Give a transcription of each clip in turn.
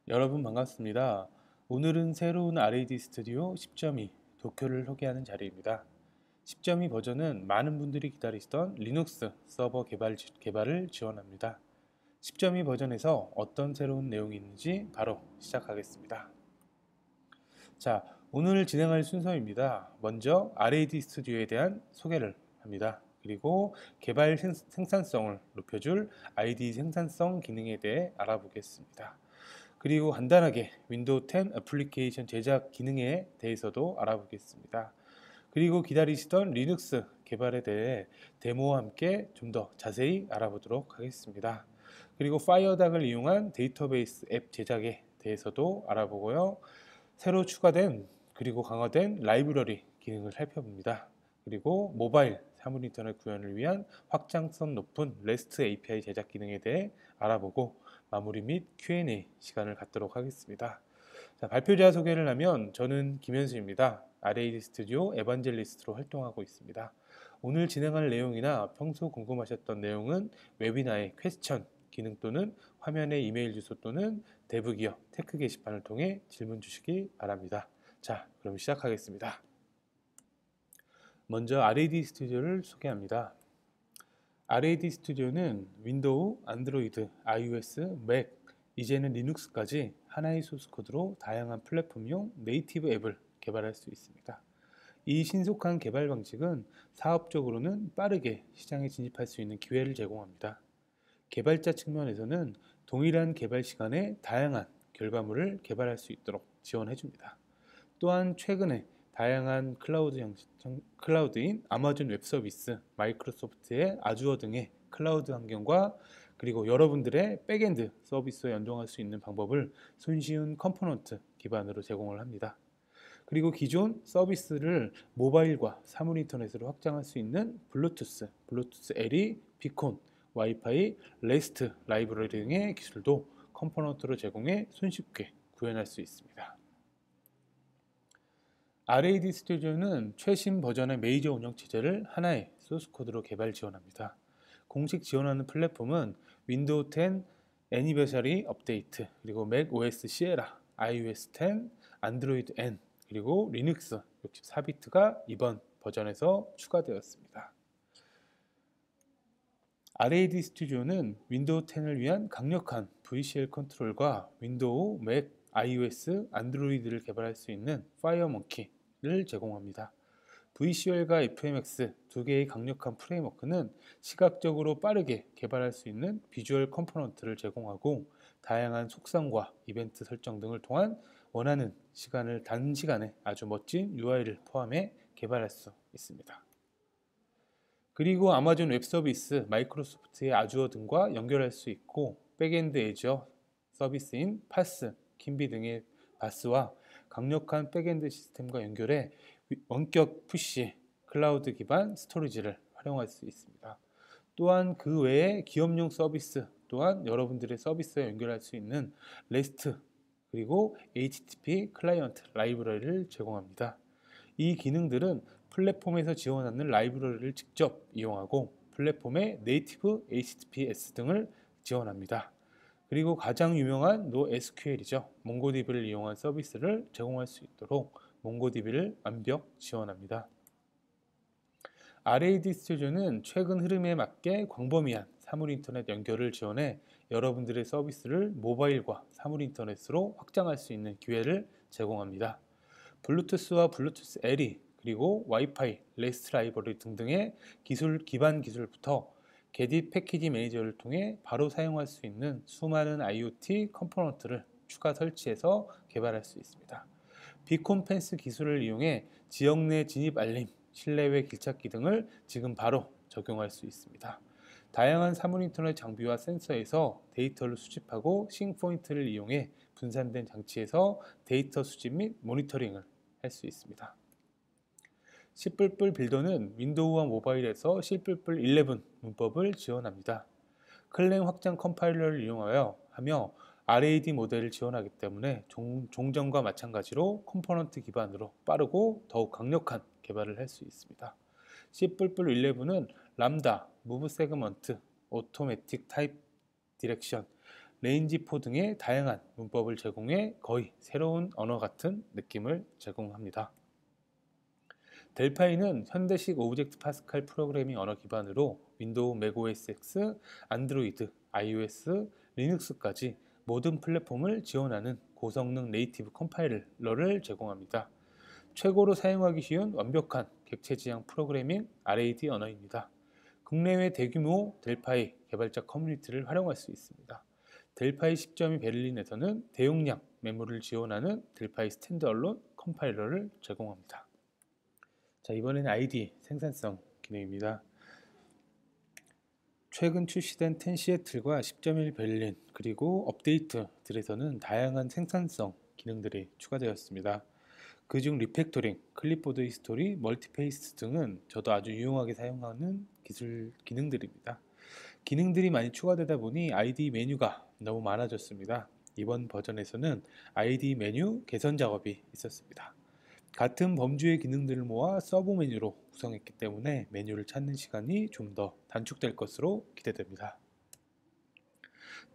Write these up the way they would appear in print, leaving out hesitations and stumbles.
여러분 반갑습니다. 오늘은 새로운 RAD 스튜디오 10.2 도쿄를 소개하는 자리입니다. 10.2 버전은 많은 분들이 기다리시던 리눅스 서버 개발을 지원합니다. 10.2 버전에서 어떤 새로운 내용이 있는지 바로 시작하겠습니다. 자, 오늘 진행할 순서입니다. 먼저 RAD 스튜디오에 대한 소개를 합니다. 그리고 개발 생산성을 높여줄 ID 생산성 기능에 대해 알아보겠습니다. 그리고 간단하게 윈도우 10 애플리케이션 제작 기능에 대해서도 알아보겠습니다. 그리고 기다리시던 리눅스 개발에 대해 데모와 함께 좀 더 자세히 알아보도록 하겠습니다. 그리고 파이어닥을 이용한 데이터베이스 앱 제작에 대해서도 알아보고요. 새로 추가된 그리고 강화된 라이브러리 기능을 살펴봅니다. 그리고 모바일 사물 인터넷 구현을 위한 확장성 높은 REST API 제작 기능에 대해 알아보고 마무리 및 Q&A 시간을 갖도록 하겠습니다. 자, 발표자 소개를 하면 저는 김현수입니다. RAD 스튜디오 에반젤리스트로 활동하고 있습니다. 오늘 진행할 내용이나 평소 궁금하셨던 내용은 웨비나의 퀘스천 기능 또는 화면의 이메일 주소 또는 데브기어 테크 게시판을 통해 질문 주시기 바랍니다. 자, 그럼 시작하겠습니다. 먼저 RAD 스튜디오를 소개합니다. RAD 스튜디오는 윈도우, 안드로이드, iOS, 맥, 이제는 리눅스까지 하나의 소스 코드로 다양한 플랫폼용 네이티브 앱을 개발할 수 있습니다. 이 신속한 개발 방식은 사업적으로는 빠르게 시장에 진입할 수 있는 기회를 제공합니다. 개발자 측면에서는 동일한 개발 시간에 다양한 결과물을 개발할 수 있도록 지원해줍니다. 또한 최근에 다양한 클라우드인 아마존 웹 서비스, 마이크로소프트의 아주어 등의 클라우드 환경과 그리고 여러분들의 백엔드 서비스와 연동할 수 있는 방법을 손쉬운 컴포넌트 기반으로 제공을 합니다. 그리고 기존 서비스를 모바일과 사물 인터넷으로 확장할 수 있는 블루투스 LE, 비콘, 와이파이, 레스트 라이브러리 등의 기술도 컴포넌트로 제공해 손쉽게 구현할 수 있습니다. RAD 스튜디오는 최신 버전의 메이저 운영체제를 하나의 소스코드로 개발 지원합니다. 공식 지원하는 플랫폼은 윈도우 10 애니버서리 업데이트, 그리고 맥 OS 시에라, iOS 10, 안드로이드 N, 그리고 리눅스 64비트가 이번 버전에서 추가되었습니다. RAD 스튜디오는 윈도우 10을 위한 강력한 VCL 컨트롤과 윈도우, 맥, iOS, 안드로이드를 개발할 수 있는 파이어몽키를 제공합니다. VCL과 FMX 두 개의 강력한 프레임워크는 시각적으로 빠르게 개발할 수 있는 비주얼 컴포넌트를 제공하고 다양한 속성과 이벤트 설정 등을 통한 원하는 시간을 단시간에 아주 멋진 UI를 포함해 개발할 수 있습니다. 그리고 아마존 웹 서비스, 마이크로소프트의 아주어 등과 연결할 수 있고 백엔드 애저 서비스인 파스, 킴비 등의 바스와 강력한 백엔드 시스템과 연결해 원격 푸시, 클라우드 기반 스토리지를 활용할 수 있습니다. 또한 그 외에 기업용 서비스 또한 여러분들의 서비스에 연결할 수 있는 REST 그리고 HTTP 클라이언트 라이브러리를 제공합니다. 이 기능들은 플랫폼에서 지원하는 라이브러리를 직접 이용하고 플랫폼의 네이티브 HTTPS 등을 지원합니다. 그리고 가장 유명한 NoSQL이죠. 몽고DB를 이용한 서비스를 제공할 수 있도록 몽고DB를 완벽 지원합니다. RAD 스튜디오는 최근 흐름에 맞게 광범위한 사물 인터넷 연결을 지원해 여러분들의 서비스를 모바일과 사물 인터넷으로 확장할 수 있는 기회를 제공합니다. 블루투스와 블루투스 LE 그리고 와이파이, 레스트 라이브러리 등등의 기반 기술부터 게딧 패키지 매니저를 통해 바로 사용할 수 있는 수많은 IoT 컴포넌트를 추가 설치해서 개발할 수 있습니다. 비콘 펜스 기술을 이용해 지역 내 진입 알림, 실내외 길찾기 등을 지금 바로 적용할 수 있습니다. 다양한 사물 인터넷 장비와 센서에서 데이터를 수집하고 싱 포인트를 이용해 분산된 장치에서 데이터 수집 및 모니터링을 할 수 있습니다. C++ 빌더는 윈도우와 모바일에서 C++ 11 문법을 지원합니다. 클랭 확장 컴파일러를 이용하여 RAD 모델을 지원하기 때문에 종전과 마찬가지로 컴포넌트 기반으로 빠르고 더욱 강력한 개발을 할 수 있습니다. C++ 11은 람다, 무브 세그먼트, 오토매틱 타입 디렉션, 레인지4 등의 다양한 문법을 제공해 거의 새로운 언어 같은 느낌을 제공합니다. 델파이는 현대식 오브젝트 파스칼 프로그래밍 언어 기반으로 윈도우, 맥OS X, 안드로이드, iOS, 리눅스까지 모든 플랫폼을 지원하는 고성능 네이티브 컴파일러를 제공합니다. 최고로 사용하기 쉬운 완벽한 객체 지향 프로그래밍 RAD 언어입니다. 국내외 대규모 델파이 개발자 커뮤니티를 활용할 수 있습니다. 델파이 10.2 베를린에서는 대용량 메모를 지원하는 델파이 스탠드얼론 컴파일러를 제공합니다. 자, 이번에는 ID 생산성 기능입니다. 최근 출시된 10 시애틀과 10.1 베를린 그리고 업데이트들에서는 다양한 생산성 기능들이 추가되었습니다. 그중 리팩토링, 클립보드 히스토리, 멀티페이스 등은 저도 아주 유용하게 사용하는 기술 기능들입니다. 기능들이 많이 추가되다 보니 ID 메뉴가 너무 많아졌습니다. 이번 버전에서는 ID 메뉴 개선 작업이 있었습니다. 같은 범주의 기능들을 모아 서브 메뉴로 구성했기 때문에 메뉴를 찾는 시간이 좀 더 단축될 것으로 기대됩니다.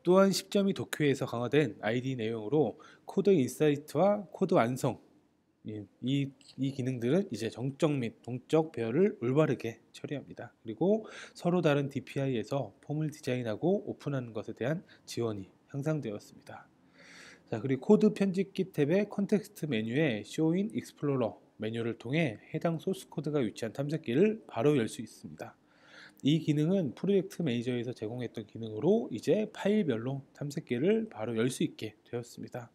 또한 10.2 도쿄에서 강화된 ID 내용으로 코드 인사이트와 코드 완성 이 기능들은 이제 정적 및 동적 배열을 올바르게 처리합니다. 그리고 서로 다른 DPI에서 폼을 디자인하고 오픈하는 것에 대한 지원이 향상되었습니다. 자, 그리고 코드 편집기 탭의 컨텍스트 메뉴에 Show in Explorer 메뉴를 통해 해당 소스 코드가 위치한 탐색기를 바로 열 수 있습니다. 이 기능은 프로젝트 매니저에서 제공했던 기능으로 이제 파일별로 탐색기를 바로 열 수 있게 되었습니다.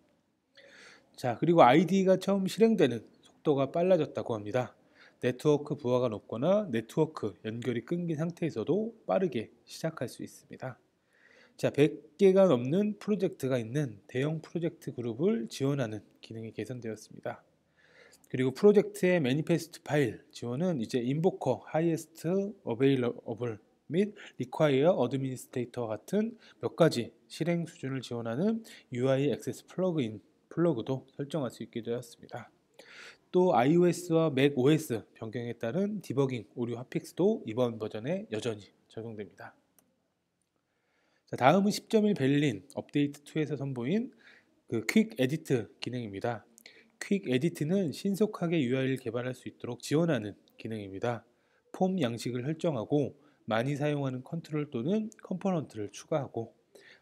자, 그리고 ID가 처음 실행되는 속도가 빨라졌다고 합니다. 네트워크 부하가 높거나 네트워크 연결이 끊긴 상태에서도 빠르게 시작할 수 있습니다. 자, 100개가 넘는 프로젝트가 있는 대형 프로젝트 그룹을 지원하는 기능이 개선되었습니다. 그리고 프로젝트의 매니페스트 파일 지원은 이제 인보커, 하이에스트 어베일러블 및 리콰이어 어드미니스트레이터와 같은 몇 가지 실행 수준을 지원하는 UI 액세스 플러그도 설정할 수 있게 되었습니다. 또 iOS와 macOS 변경에 따른 디버깅 오류 핫픽스도 이번 버전에 여전히 적용됩니다. 자, 다음은 10.1 베를린 업데이트 2에서 선보인 퀵 에디트 기능입니다. 퀵 에디트는 신속하게 UI를 개발할 수 있도록 지원하는 기능입니다. 폼 양식을 설정하고 많이 사용하는 컨트롤 또는 컴포넌트를 추가하고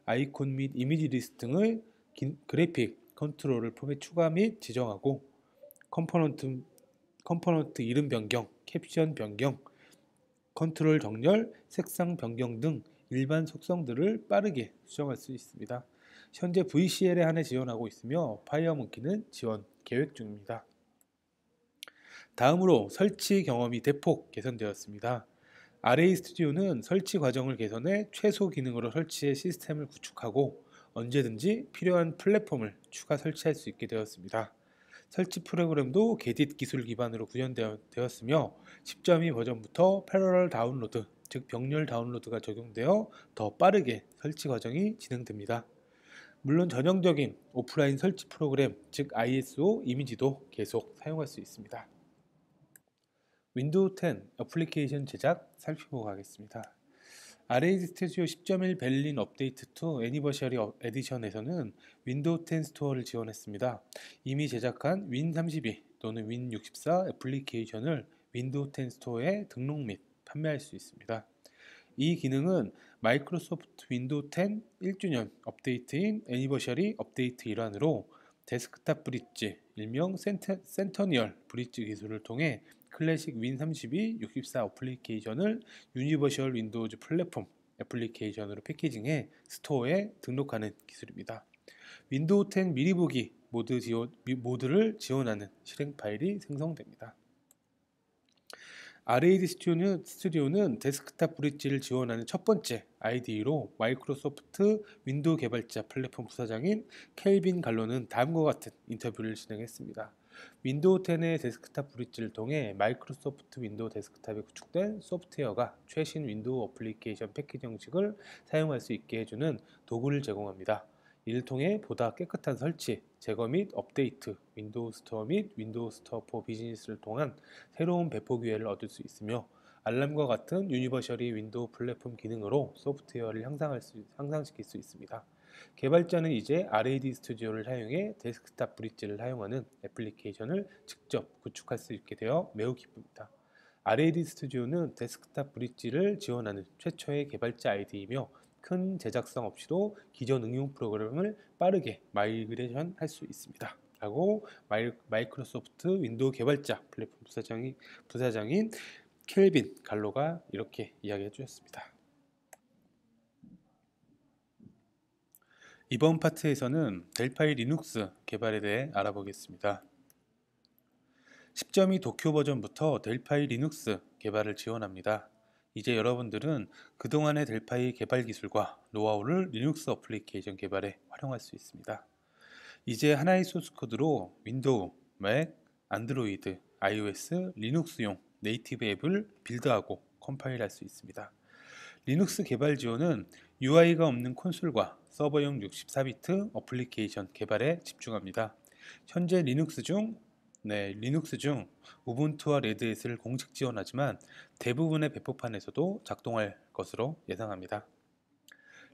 아이콘 및 이미지 리스트 등의 그래픽 컨트롤을 폼에 추가 및 지정하고 컴포넌트 이름 변경, 캡션 변경, 컨트롤 정렬, 색상 변경 등 일반 속성들을 빠르게 수정할 수 있습니다. 현재 VCL에 한해 지원하고 있으며 파이어몽키는 지원 계획 중입니다. 다음으로 설치 경험이 대폭 개선되었습니다. RA 스튜디오는 설치 과정을 개선해 최소 기능으로 설치해 시스템을 구축하고 언제든지 필요한 플랫폼을 추가 설치할 수 있게 되었습니다. 설치 프로그램도 게딧 기술 기반으로 구현되었으며 10.2 버전부터 패러럴 다운로드, 즉 병렬 다운로드가 적용되어 더 빠르게 설치 과정이 진행됩니다. 물론 전형적인 오프라인 설치 프로그램, 즉 ISO 이미지도 계속 사용할 수 있습니다. 윈도우 10 애플리케이션 제작 살펴보고 가겠습니다. RA 스튜디오 10.1 베를린 업데이트 2 애니버셔리 에디션에서는 윈도우 10 스토어를 지원했습니다. 이미 제작한 윈32 또는 윈64 애플리케이션을 윈도우 10 스토어에 등록 및 판매할 수 있습니다. 이 기능은 마이크로소프트 윈도우 10 1주년 업데이트인 애니버셔리 업데이트 일환으로 데스크탑 브릿지, 일명 센터니얼 브릿지 기술을 통해 클래식 윈32, 64 어플리케이션을 유니버셜 윈도우즈 플랫폼 애플리케이션으로 패키징해 스토어에 등록하는 기술입니다. 윈도우 10 미리 보기 모드를 지원하는 실행 파일이 생성됩니다. RAD 스튜디오는 데스크탑 브릿지를 지원하는 첫 번째 IDE로 마이크로소프트 윈도우 개발자 플랫폼 부사장인 켈빈 갈로는 다음과 같은 인터뷰를 진행했습니다. 윈도우 10의 데스크탑 브릿지를 통해 마이크로소프트 윈도우 데스크탑에 구축된 소프트웨어가 최신 윈도우 어플리케이션 패키지 형식을 사용할 수 있게 해주는 도구를 제공합니다. 이를 통해 보다 깨끗한 설치, 제거 및 업데이트, 윈도우 스토어 및 윈도우 스토어 포 비즈니스를 통한 새로운 배포 기회를 얻을 수 있으며 알람과 같은 유니버셜이 윈도우 플랫폼 기능으로 소프트웨어를 향상시킬 수 있습니다. 개발자는 이제 RAD 스튜디오를 사용해 데스크탑 브릿지를 사용하는 애플리케이션을 직접 구축할 수 있게 되어 매우 기쁩니다. RAD 스튜디오는 데스크탑 브릿지를 지원하는 최초의 개발자 아이디이며 큰 제작성 없이도 기존 응용 프로그램을 빠르게 마이그레이션 할 수 있습니다. 라고 마이크로소프트 윈도우 개발자 플랫폼 부사장인 켈빈 갈로가 이렇게 이야기해 주셨습니다. 이번 파트에서는 델파이 리눅스 개발에 대해 알아보겠습니다. 10.2 도쿄 버전부터 델파이 리눅스 개발을 지원합니다. 이제 여러분들은 그동안의 델파이 개발 기술과 노하우를 리눅스 어플리케이션 개발에 활용할 수 있습니다. 이제 하나의 소스 코드로 윈도우, 맥, 안드로이드, iOS, 리눅스용 네이티브 앱을 빌드하고 컴파일할 수 있습니다. 리눅스 개발 지원은 UI가 없는 콘솔과 서버용 64비트 어플리케이션 개발에 집중합니다. 현재 리눅스 중 우분투와 레드햇을 공식 지원하지만 대부분의 배포판에서도 작동할 것으로 예상합니다.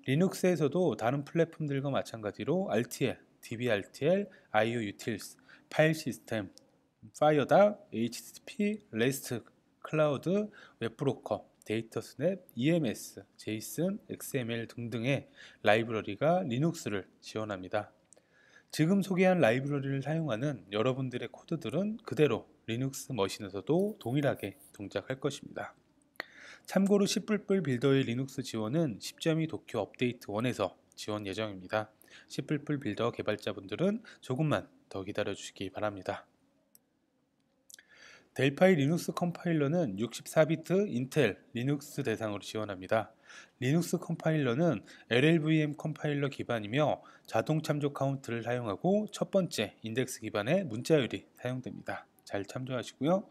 리눅스에서도 다른 플랫폼들과 마찬가지로 RTL, DBRTL, IOUtils, 파일 시스템, 파이어닥, HTTP, REST, 클라우드, 웹브로커, 데이터 스냅, EMS, JSON, XML 등등의 라이브러리가 리눅스를 지원합니다. 지금 소개한 라이브러리를 사용하는 여러분들의 코드들은 그대로 리눅스 머신에서도 동일하게 동작할 것입니다. 참고로 C++ 빌더의 리눅스 지원은 10.2 도쿄 업데이트 1에서 지원 예정입니다. C++ 빌더 개발자분들은 조금만 더 기다려 주시기 바랍니다. 델파이 리눅스 컴파일러는 64비트 인텔 리눅스 대상으로 지원합니다. 리눅스 컴파일러는 LLVM 컴파일러 기반이며 자동 참조 카운트를 사용하고 첫 번째 인덱스 기반의 문자열이 사용됩니다. 잘 참조하시고요.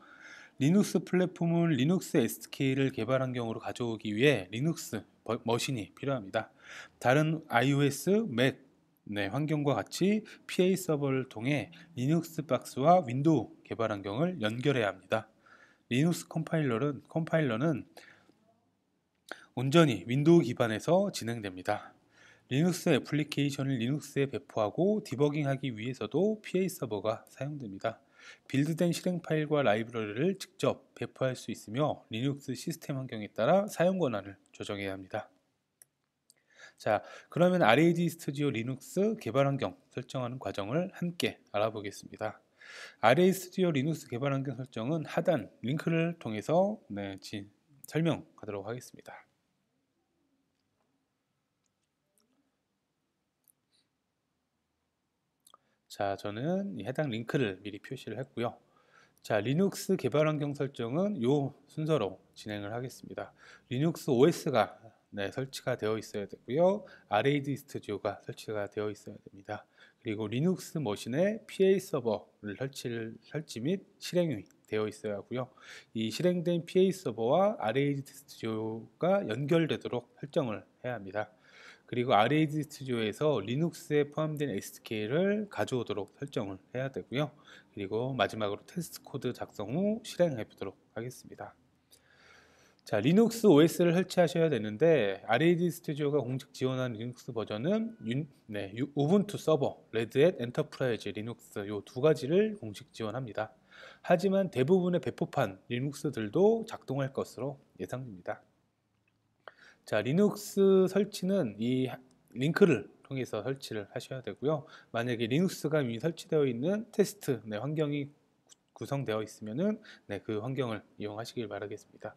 리눅스 플랫폼은 리눅스 SDK를 개발 환경으로 가져오기 위해 리눅스 머신이 필요합니다. 다른 iOS, 맥 환경과 같이 PA 서버를 통해 리눅스 박스와 윈도우 개발 환경을 연결해야 합니다. 리눅스 컴파일러는 온전히 윈도우 기반에서 진행됩니다. 리눅스 애플리케이션을 리눅스에 배포하고 디버깅하기 위해서도 PA 서버가 사용됩니다. 빌드된 실행 파일과 라이브러리를 직접 배포할 수 있으며 리눅스 시스템 환경에 따라 사용 권한을 조정해야 합니다. 자, 그러면 RAD 스튜디오 리눅스 개발 환경 설정하는 과정을 함께 알아보겠습니다. RAD 스튜디오 리눅스 개발 환경 설정은 하단 링크를 통해서 설명하도록 하겠습니다. 자, 저는 해당 링크를 미리 표시를 했고요. 자, 리눅스 개발 환경 설정은 이 순서로 진행을 하겠습니다. 리눅스 OS가 설치가 되어 있어야 되고요. RAD 스튜디오가 설치가 되어 있어야 됩니다. 그리고 리눅스 머신에 PA 서버를 설치 및 실행이 되어 있어야 하고요. 이 실행된 PA 서버와 RAD 스튜디오가 연결되도록 설정을 해야 합니다. 그리고 RAD 스튜디오에서 리눅스에 포함된 SDK를 가져오도록 설정을 해야 되고요. 그리고 마지막으로 테스트 코드 작성 후 실행해 보도록 하겠습니다. 자, 리눅스 OS를 설치하셔야 되는데 RAD 스튜디오가 공식 지원하는 리눅스 버전은 우분투 서버, 레드햇, 엔터프라이즈 리눅스 이 두 가지를 공식 지원합니다. 하지만 대부분의 배포판 리눅스들도 작동할 것으로 예상됩니다. 자, 리눅스 설치는 이 링크를 통해서 설치를 하셔야 되고요. 만약에 리눅스가 이미 설치되어 있는 테스트 환경이 구성되어 있으면은 그 환경을 이용하시길 바라겠습니다.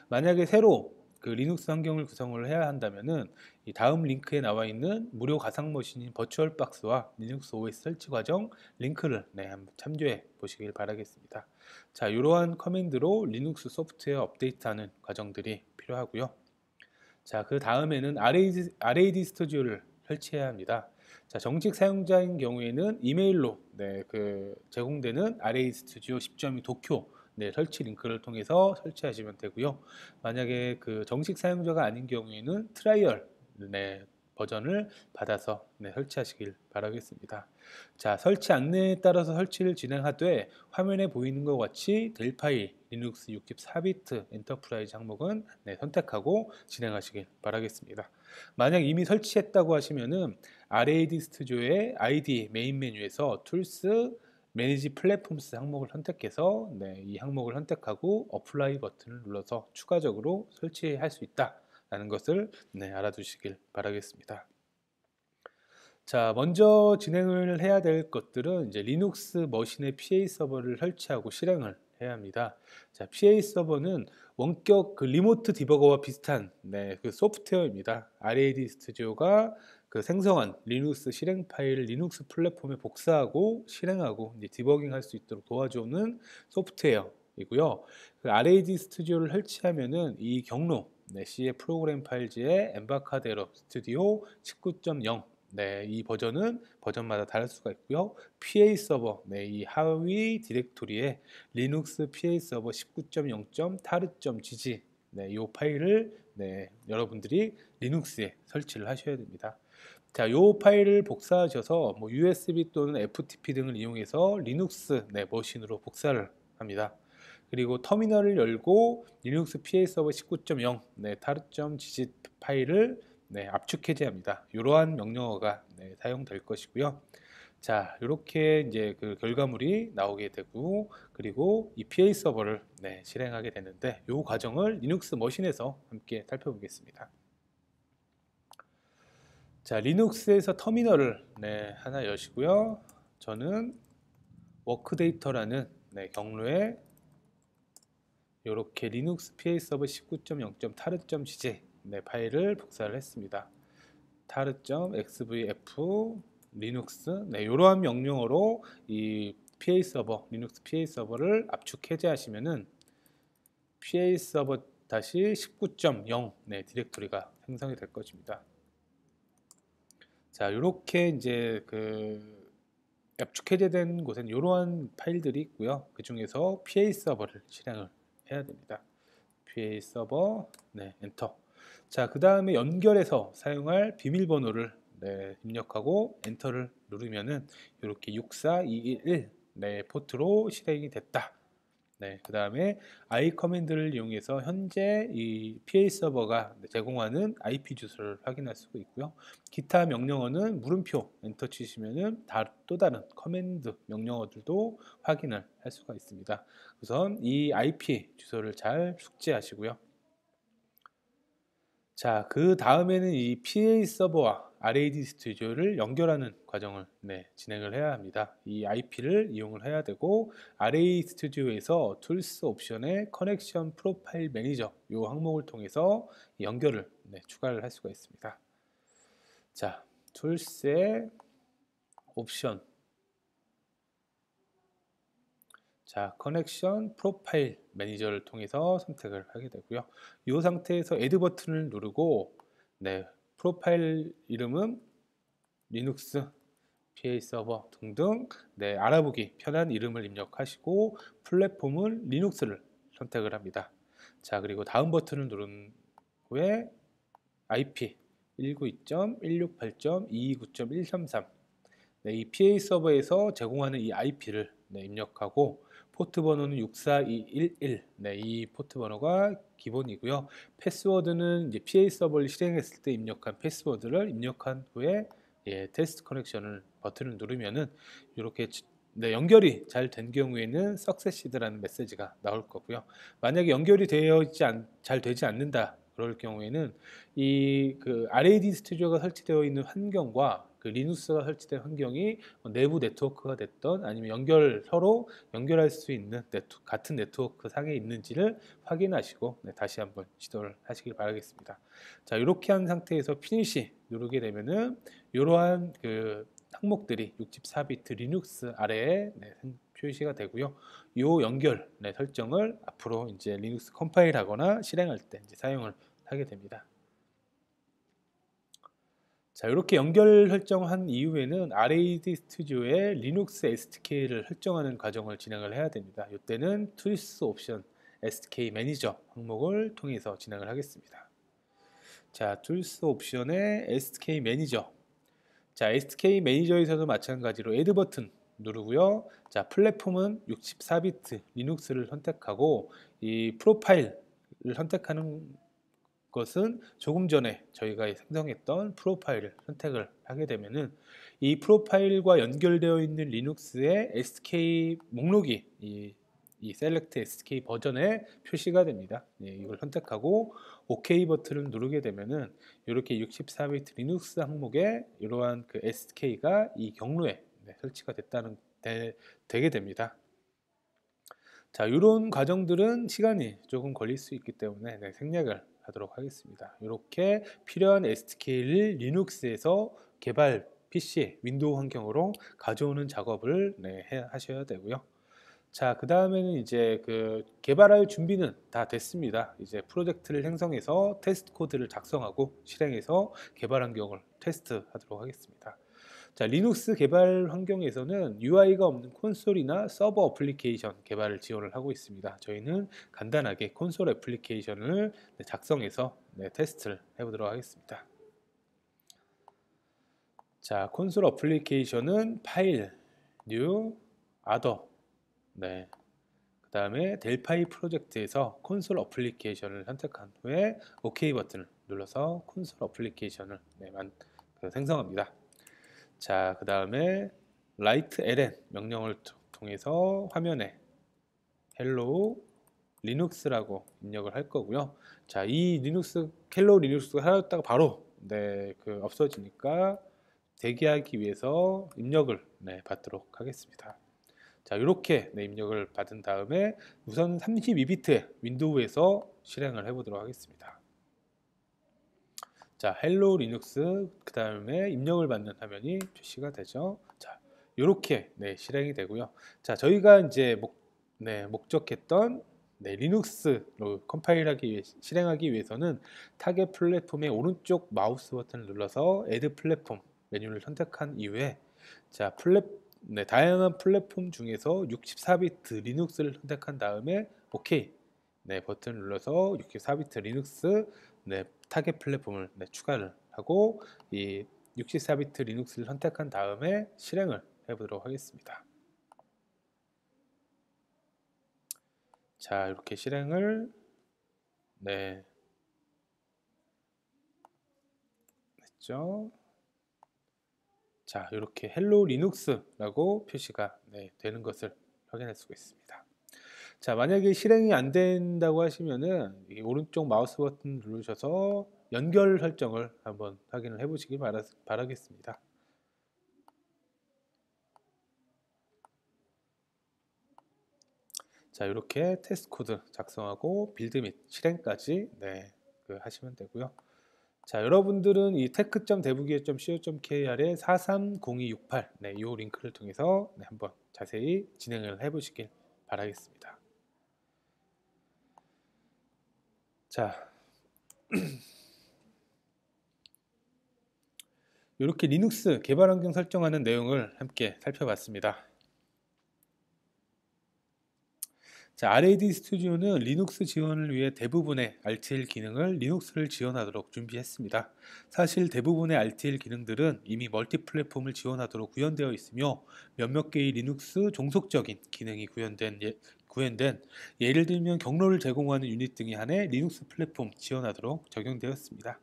만약에 새로 그 리눅스 환경을 구성을 해야 한다면은 이 다음 링크에 나와 있는 무료 가상 머신인 버추얼박스와 리눅스 OS 설치 과정 링크를 한번 참조해 보시길 바라겠습니다. 자, 이러한 커맨드로 리눅스 소프트웨어 업데이트하는 과정들이 필요하고요. 자, 그 다음에는 RAD 스튜디오를 설치해야 합니다. 자, 정식 사용자인 경우에는 이메일로 제공되는 RAD 스튜디오 10.2 도쿄 설치 링크를 통해서 설치하시면 되고요. 만약에 그 정식 사용자가 아닌 경우에는 트라이얼 버전을 받아서 설치하시길 바라겠습니다. 자, 설치 안내에 따라서 설치를 진행하되 화면에 보이는 것 같이 델파이 리눅스 64비트 엔터프라이즈 항목은 선택하고 진행하시길 바라겠습니다. 만약 이미 설치했다고 하시면은 RAD 스튜디오의 ID 메인 메뉴에서 툴스 매니지 플랫폼스 항목을 선택해서 이 항목을 선택하고 어플라이 버튼을 눌러서 추가적으로 설치할 수 있다라는 것을 알아두시길 바라겠습니다. 자, 먼저 진행을 해야 될 것들은 이제 리눅스 머신에 PA 서버를 설치하고 실행을 해야 합니다. 자, PA 서버는 원격 그 리모트 디버거와 비슷한 그 소프트웨어입니다. RAD 스튜디오가 그 생성한 리눅스 실행 파일을 리눅스 플랫폼에 복사하고 실행하고 이제 디버깅할 수 있도록 도와주는 소프트웨어이고요. 그 RAD 스튜디오를 설치하면은 이 경로 C의 프로그램 파일지에 엠바카데로 스튜디오 19.0 이 버전은 버전마다 다를 수가 있고요. PA 서버, 이 하위 디렉토리에 리눅스 PA 서버 19.0.taru.gg 이 파일을 여러분들이 리눅스에 설치를 하셔야 됩니다. 자, 이 파일을 복사하셔서 뭐 USB 또는 FTP 등을 이용해서 리눅스 머신으로 복사를 합니다. 그리고 터미널을 열고 리눅스 PA 서버 19.0 taru.gg 파일을 압축 해제합니다. 이러한 명령어가 사용될 것이고요. 자, 이렇게 이제 그 결과물이 나오게 되고, 그리고 이 PA 서버를 실행하게 되는데, 이 과정을 리눅스 머신에서 함께 살펴보겠습니다. 자, 리눅스에서 터미널을 하나 여시고요. 저는 워크데이터라는 경로에 이렇게 리눅스 PA 서버 19.0.taru.gg 파일을 복사를 했습니다. taru.xvf 리눅스 이러한 명령어로 이 PA 서버 리눅스 PA 서버를 압축 해제하시면은 PA 서버 다시 19.0 디렉토리가 생성이 될 것입니다. 자, 이렇게 이제 그 압축 해제된 곳엔 이러한 파일들이 있고요. 그 중에서 PA 서버를 실행을 해야 됩니다. PA 서버 엔터. 자, 그 다음에 연결해서 사용할 비밀번호를 입력하고 엔터를 누르면은 이렇게 64211 포트로 실행이 됐다. 그 다음에 I 커맨드를 이용해서 현재 이 PA 서버가 제공하는 IP 주소를 확인할 수가 있고요. 기타 명령어는 물음표 엔터 치시면은 또 다른 커맨드 명령어들도 확인을 할 수가 있습니다. 우선 이 IP 주소를 잘 숙지하시고요. 자, 그 다음에는 이 PA 서버와 RAD 스튜디오를 연결하는 과정을 진행을 해야 합니다. 이 IP를 이용을 해야 되고 RAD 스튜디오에서 툴스 옵션의 커넥션 프로파일 매니저 이 항목을 통해서 연결을 추가를 할 수가 있습니다. 자, 툴스의 옵션 자, 커넥션 프로파일 매니저를 통해서 선택을 하게 되고요. 이 상태에서 애드 버튼을 누르고 프로파일 이름은 리눅스, PA 서버 등등 알아보기 편한 이름을 입력하시고 플랫폼은 리눅스를 선택을 합니다. 자, 그리고 다음 버튼을 누른 후에 IP 192.168.229.133 이 PA 서버에서 제공하는 이 IP를 입력하고 포트 번호는 64211 이 포트 번호가 기본이고요. 패스워드는 이제 PA 서버를 실행했을 때 입력한 패스워드를 입력한 후에 테스트 커넥션을 버튼을 누르면은 이렇게 연결이 잘 된 경우에는 succeed라는 메시지가 나올 거고요. 만약에 연결이 잘 되지 않는다 그럴 경우에는 이 그 RAD 스튜디오가 설치되어 있는 환경과 그 리눅스가 설치된 환경이 내부 네트워크가 됐던 아니면 서로 연결할 수 있는 같은 네트워크 상에 있는지를 확인하시고 다시 한번 시도를 하시길 바라겠습니다. 자, 이렇게 한 상태에서 피니시 누르게 되면은 이러한 그 항목들이 64비트 리눅스 아래에 표시가 되고요. 이 연결 설정을 앞으로 이제 리눅스 컴파일하거나 실행할 때 이제 사용을 하게 됩니다. 자, 이렇게 연결 설정한 이후에는 RAD 스튜디오의 리눅스 SDK를 설정하는 과정을 진행을 해야 됩니다. 이때는 툴스 옵션 SDK 매니저 항목을 통해서 진행을 하겠습니다. 자, 툴스 옵션의 SDK 매니저. 자, SDK 매니저에서도 마찬가지로 애드 버튼 누르고요. 자, 플랫폼은 64비트 리눅스를 선택하고 이 프로파일을 선택하는 것은 조금 전에 저희가 생성했던 프로파일을 선택을 하게 되면은 이 프로파일과 연결되어 있는 리눅스의 SK 목록이 이 select SK 버전에 표시가 됩니다. 이걸 선택하고 OK 버튼을 누르게 되면은 이렇게 64비트 리눅스 항목에 이러한 그 SK가 이 경로에 설치가 되게 됩니다. 자, 이런 과정들은 시간이 조금 걸릴 수 있기 때문에 생략을 하도록 하겠습니다. 이렇게 필요한 SK를 리눅스에서 개발 PC, 윈도우 환경으로 가져오는 작업을 하셔야 되고요. 자, 그 다음에는 이제 그 개발할 준비는 다 됐습니다. 이제 프로젝트를 생성해서 테스트 코드를 작성하고 실행해서 개발 환경을 테스트하도록 하겠습니다. 자, 리눅스 개발 환경에서는 UI가 없는 콘솔이나 서버 어플리케이션 개발을 지원을 하고 있습니다. 저희는 간단하게 콘솔 애플리케이션을 작성해서 테스트를 해보도록 하겠습니다. 자, 콘솔 어플리케이션은 파일, 뉴, 아더, 그 다음에 델파이 프로젝트에서 콘솔 어플리케이션을 선택한 후에 OK 버튼을 눌러서 콘솔 어플리케이션을 생성합니다. 자, 그 다음에 write-ln 명령을 통해서 화면에 hello linux라고 입력을 할 거고요. 자, 이 리눅스 hello linux가 하였다가 바로 없어지니까 대기하기 위해서 입력을 받도록 하겠습니다. 자, 이렇게 입력을 받은 다음에 우선 32비트의 윈도우에서 실행을 해보도록 하겠습니다. 자, 헬로 리눅스 그 다음에 입력을 받는 화면이 표시가 되죠. 자, 이렇게 실행이 되고요. 자, 저희가 이제 목적했던 리눅스로 실행하기 위해서는 타겟 플랫폼의 오른쪽 마우스 버튼을 눌러서 Add 플랫폼 메뉴를 선택한 이후에 자, 다양한 플랫폼 중에서 64비트 리눅스를 선택한 다음에 OK 버튼을 눌러서 64비트 리눅스 타겟 플랫폼을 추가를 하고 이 64비트 리눅스를 선택한 다음에 실행을 해보도록 하겠습니다. 자, 이렇게 실행을 했죠. 자, 이렇게 헬로 리눅스라고 표시가 되는 것을 확인할 수가 있습니다. 자, 만약에 실행이 안 된다고 하시면은 이 오른쪽 마우스 버튼 누르셔서 연결 설정을 한번 확인을 해 보시기 바라겠습니다. 자, 이렇게 테스트 코드 작성하고 빌드 및 실행까지 하시면 되고요. 자, 여러분들은 이 tech.dev.co.kr의 430268 이 링크를 통해서 한번 자세히 진행을 해 보시길 바라겠습니다. 자, 이렇게 리눅스 개발 환경 설정하는 내용을 함께 살펴봤습니다. 자, RAD 스튜디오는 리눅스 지원을 위해 대부분의 RTL 기능을 리눅스를 지원하도록 준비했습니다. 사실 대부분의 RTL 기능들은 이미 멀티 플랫폼을 지원하도록 구현되어 있으며 몇몇 개의 리눅스 종속적인 기능이 구현된 예를 들면 경로를 제공하는 유닛 등에 한해 리눅스 플랫폼 지원하도록 적용되었습니다.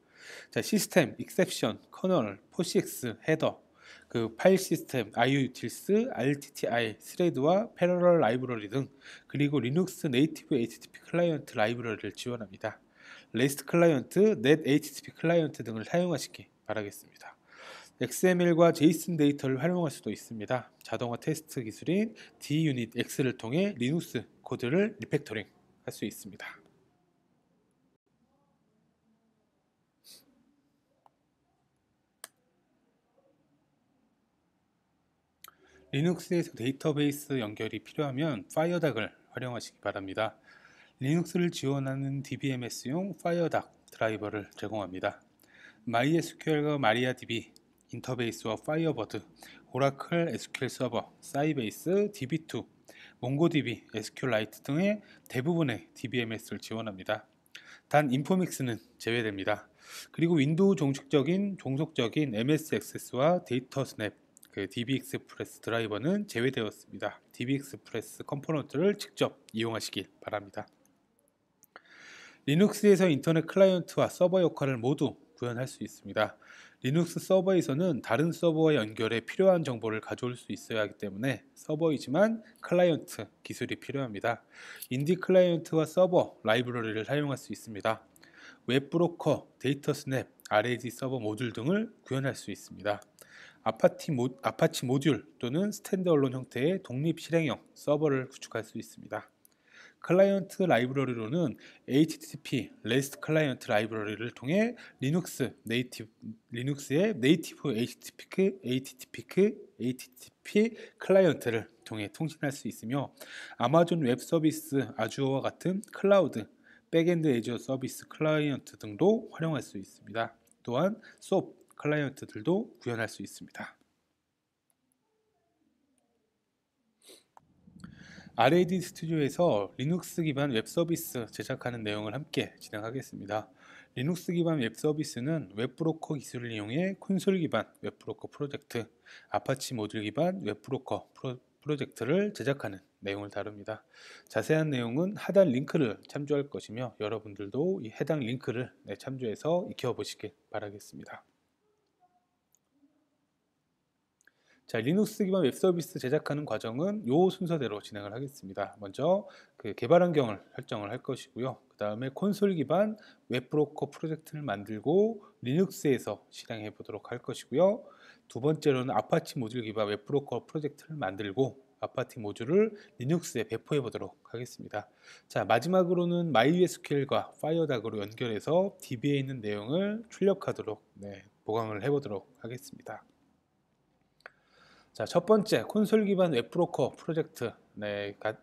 자, 시스템, 익셉션, 커널, 포시엑스, 헤더, 그 파일 시스템, IOUtils, RTTI, 스레드와 패러럴 라이브러리 등 그리고 리눅스 네이티브 HTTP 클라이언트 라이브러리를 지원합니다. REST 클라이언트, net HTTP 클라이언트 등을 사용하시기 바라겠습니다. XML과 JSON 데이터를 활용할 수도 있습니다. 자동화 테스트 기술인 DUnitX를 통해 리눅스 코드를 리팩토링 할 수 있습니다. 리눅스에서 데이터베이스 연결이 필요하면 파이어닥을 활용하시기 바랍니다. 리눅스를 지원하는 DBMS용 파이어닥 드라이버를 제공합니다. MySQL과 MariaDB, 인터베이스와 파이어버드, 오라클 SQL 서버, 사이베이스, DB2, 몽고DB, SQLite 등의 대부분의 DBMS를 지원합니다. 단 인포믹스는 제외됩니다. 그리고 윈도우 종속적인 MS 액세스와 데이터 스냅, DB 익스프레스 드라이버는 제외되었습니다. DB 익스프레스 컴포넌트를 직접 이용하시길 바랍니다. 리눅스에서 인터넷 클라이언트와 서버 역할을 모두 구현할 수 있습니다. 리눅스 서버에서는 다른 서버와 연결해 필요한 정보를 가져올 수 있어야 하기 때문에 서버이지만 클라이언트 기술이 필요합니다. 인디 클라이언트와 서버 라이브러리를 사용할 수 있습니다. 웹브로커, 데이터 스냅, RAD 서버 모듈 등을 구현할 수 있습니다. 아파치 모듈 또는 스탠드얼론 형태의 독립 실행형 서버를 구축할 수 있습니다. 클라이언트 라이브러리로는 HTTP, REST 클라이언트 라이브러리를 통해 리눅스의 네이티브 HTTP 클라이언트를 통해 통신할 수 있으며 아마존 웹 서비스 아주어와 같은 클라우드, 백엔드 애주어 서비스 클라이언트 등도 활용할 수 있습니다. 또한 SOAP 클라이언트들도 구현할 수 있습니다. RAD 스튜디오에서 리눅스 기반 웹 서비스 제작하는 내용을 함께 진행하겠습니다. 리눅스 기반 웹 서비스는 웹브로커 기술을 이용해 콘솔 기반 웹브로커 프로젝트, 아파치 모듈 기반 웹브로커 프로젝트를 제작하는 내용을 다룹니다. 자세한 내용은 하단 링크를 참조할 것이며 여러분들도 이 해당 링크를 참조해서 익혀보시길 바라겠습니다. 자, 리눅스 기반 웹 서비스 제작하는 과정은 이 순서대로 진행을 하겠습니다. 먼저 그 개발 환경을 설정을 할 것이고요. 그 다음에 콘솔 기반 웹브로커 프로젝트를 만들고 리눅스에서 실행해 보도록 할 것이고요. 두 번째로는 아파치 모듈 기반 웹브로커 프로젝트를 만들고 아파치 모듈을 리눅스에 배포해 보도록 하겠습니다. 자, 마지막으로는 MySQL과 파이어닥으로 연결해서 DB에 있는 내용을 출력하도록 보강을 해 보도록 하겠습니다. 자, 첫 번째 콘솔 기반 웹브로커 프로젝트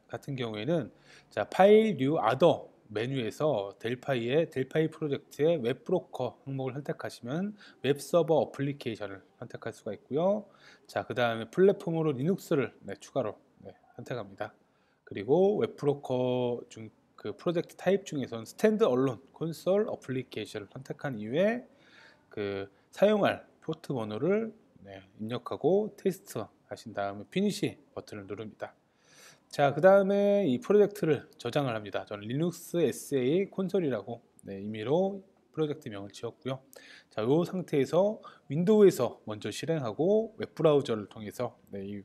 같은 경우에는 자, 파일 뉴 아더 메뉴에서 델파이 프로젝트의 웹브로커 항목을 선택하시면 웹서버 어플리케이션을 선택할 수가 있고요. 자, 그 다음에 플랫폼으로 리눅스를 추가로 선택합니다. 그리고 웹브로커 중 그 프로젝트 타입 중에서는 스탠드 얼론 콘솔 어플리케이션을 선택한 이후에 그 사용할 포트 번호를 입력하고 테스트 하신 다음에 피니시 버튼을 누릅니다. 자, 그 다음에 이 프로젝트를 저장을 합니다. 저는 리눅스 SA 콘솔이라고 임의로 프로젝트명을 지었고요. 자, 이 상태에서 윈도우에서 먼저 실행하고 웹브라우저를 통해서 이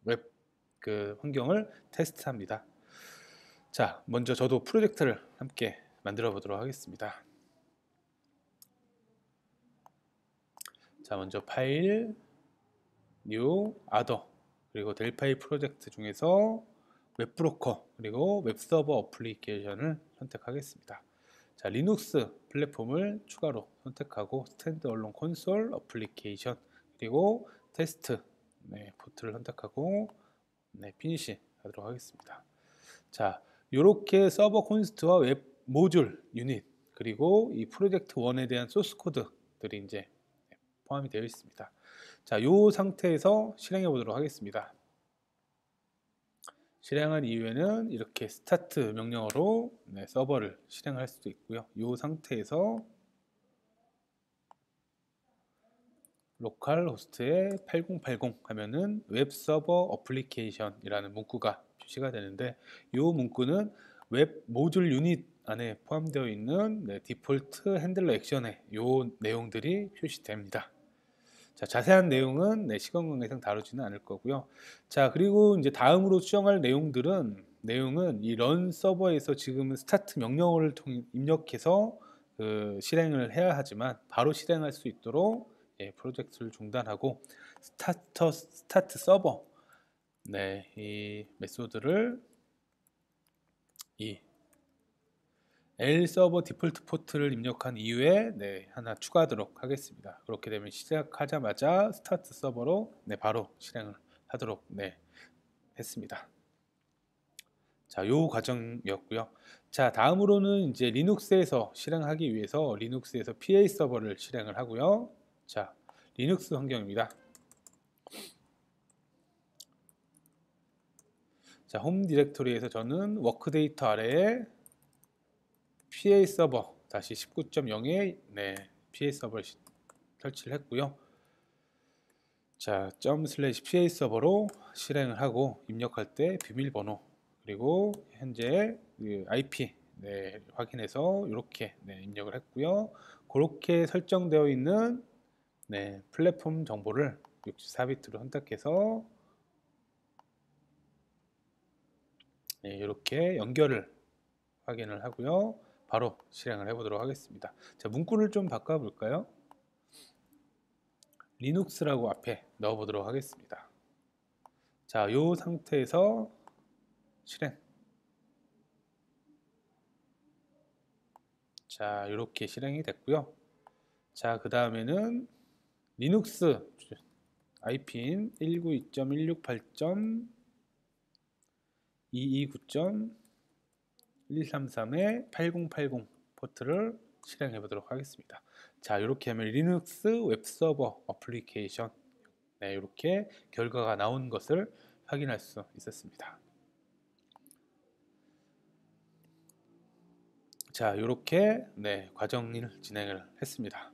웹 그 환경을 테스트합니다. 자, 먼저 저도 프로젝트를 함께 만들어 보도록 하겠습니다. 자, 먼저 파일, 뉴, 아더, 그리고 델파이 프로젝트 중에서 웹브로커, 그리고 웹서버 어플리케이션을 선택하겠습니다. 자, 리눅스 플랫폼을 추가로 선택하고 스탠드얼론 콘솔 어플리케이션, 그리고 테스트 포트를 선택하고 피니시 하도록 하겠습니다. 자, 이렇게 서버 콘스트와 웹 모듈 유닛, 그리고 이 프로젝트 1에 대한 소스 코드들이 이제 포함이 되어 있습니다. 자, 이 상태에서 실행해 보도록 하겠습니다. 실행한 이후에는 이렇게 스타트 명령어로 서버를 실행할 수도 있고요. 이 상태에서 로컬 호스트에 8080 하면은 웹 서버 어플리케이션이라는 문구가 표시가 되는데, 이 문구는 웹 모듈 유닛 안에 포함되어 있는 디폴트 핸들러 액션에 이 내용들이 표시됩니다. 자, 자세한 내용은 시간 관계상 다루지는 않을 거고요. 자, 그리고 이제 다음으로 수정할 내용은 이 런 서버에서 지금은 스타트 명령어를 입력해서 실행을 해야 하지만 바로 실행할 수 있도록 프로젝트를 중단하고 스타트 서버 이 메소드를 이 L서버 디폴트 포트를 입력한 이후에 하나 추가하도록 하겠습니다. 그렇게 되면 시작하자마자 스타트 서버로 바로 실행을 하도록 했습니다. 자, 요 과정이었고요. 자, 다음으로는 이제 리눅스에서 실행하기 위해서 리눅스에서 PA 서버를 실행을 하고요. 자, 리눅스 환경입니다. 자, 홈 디렉토리에서 저는 워크데이터 아래에 PA 서버 다시 19.0에 PA 서버를 설치를 했고요. 자, ./PA 서버로 실행을 하고 입력할 때 비밀번호, 그리고 현재 IP 네, 확인해서 이렇게 네, 입력을 했고요. 그렇게 설정되어 있는 네, 플랫폼 정보를 64비트로 선택해서 네, 이렇게 연결을 확인을 하고요. 바로 실행을 해보도록 하겠습니다. 자, 문구를 좀 바꿔볼까요? 리눅스라고 앞에 넣어보도록 하겠습니다. 자, 이 상태에서 실행. 자, 이렇게 실행이 됐고요. 자, 그 다음에는 리눅스 IP인 192.168.229.133의 8080 포트를 실행해 보도록 하겠습니다. 자, 이렇게 하면 리눅스 웹서버 어플리케이션 네, 이렇게 결과가 나온 것을 확인할 수 있었습니다. 자, 이렇게 네, 과정을 진행을 했습니다.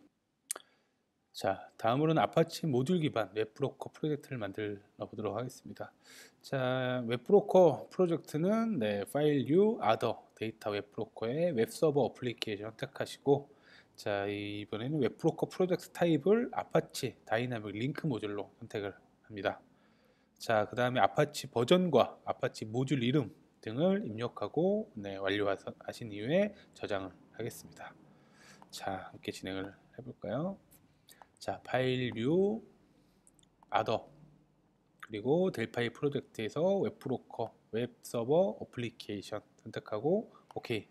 자, 다음으로는 아파치 모듈 기반 웹브로커 프로젝트를 만들어 보도록 하겠습니다. 자, 웹브로커 프로젝트는 네, 파일 뉴 아더 데이터 웹브로커의 웹서버 어플리케이션 선택하시고, 자, 이번에는 웹브로커 프로젝트 타입을 아파치 다이나믹 링크 모듈로 선택을 합니다. 자, 그 다음에 아파치 버전과 아파치 모듈 이름 등을 입력하고 네, 완료하신 이후에 저장을 하겠습니다. 자, 함께 진행을 해볼까요? 자, 파일 뉴 아더 그리고 델파이 프로젝트에서 웹브로커 웹서버 어플리케이션 선택하고 OK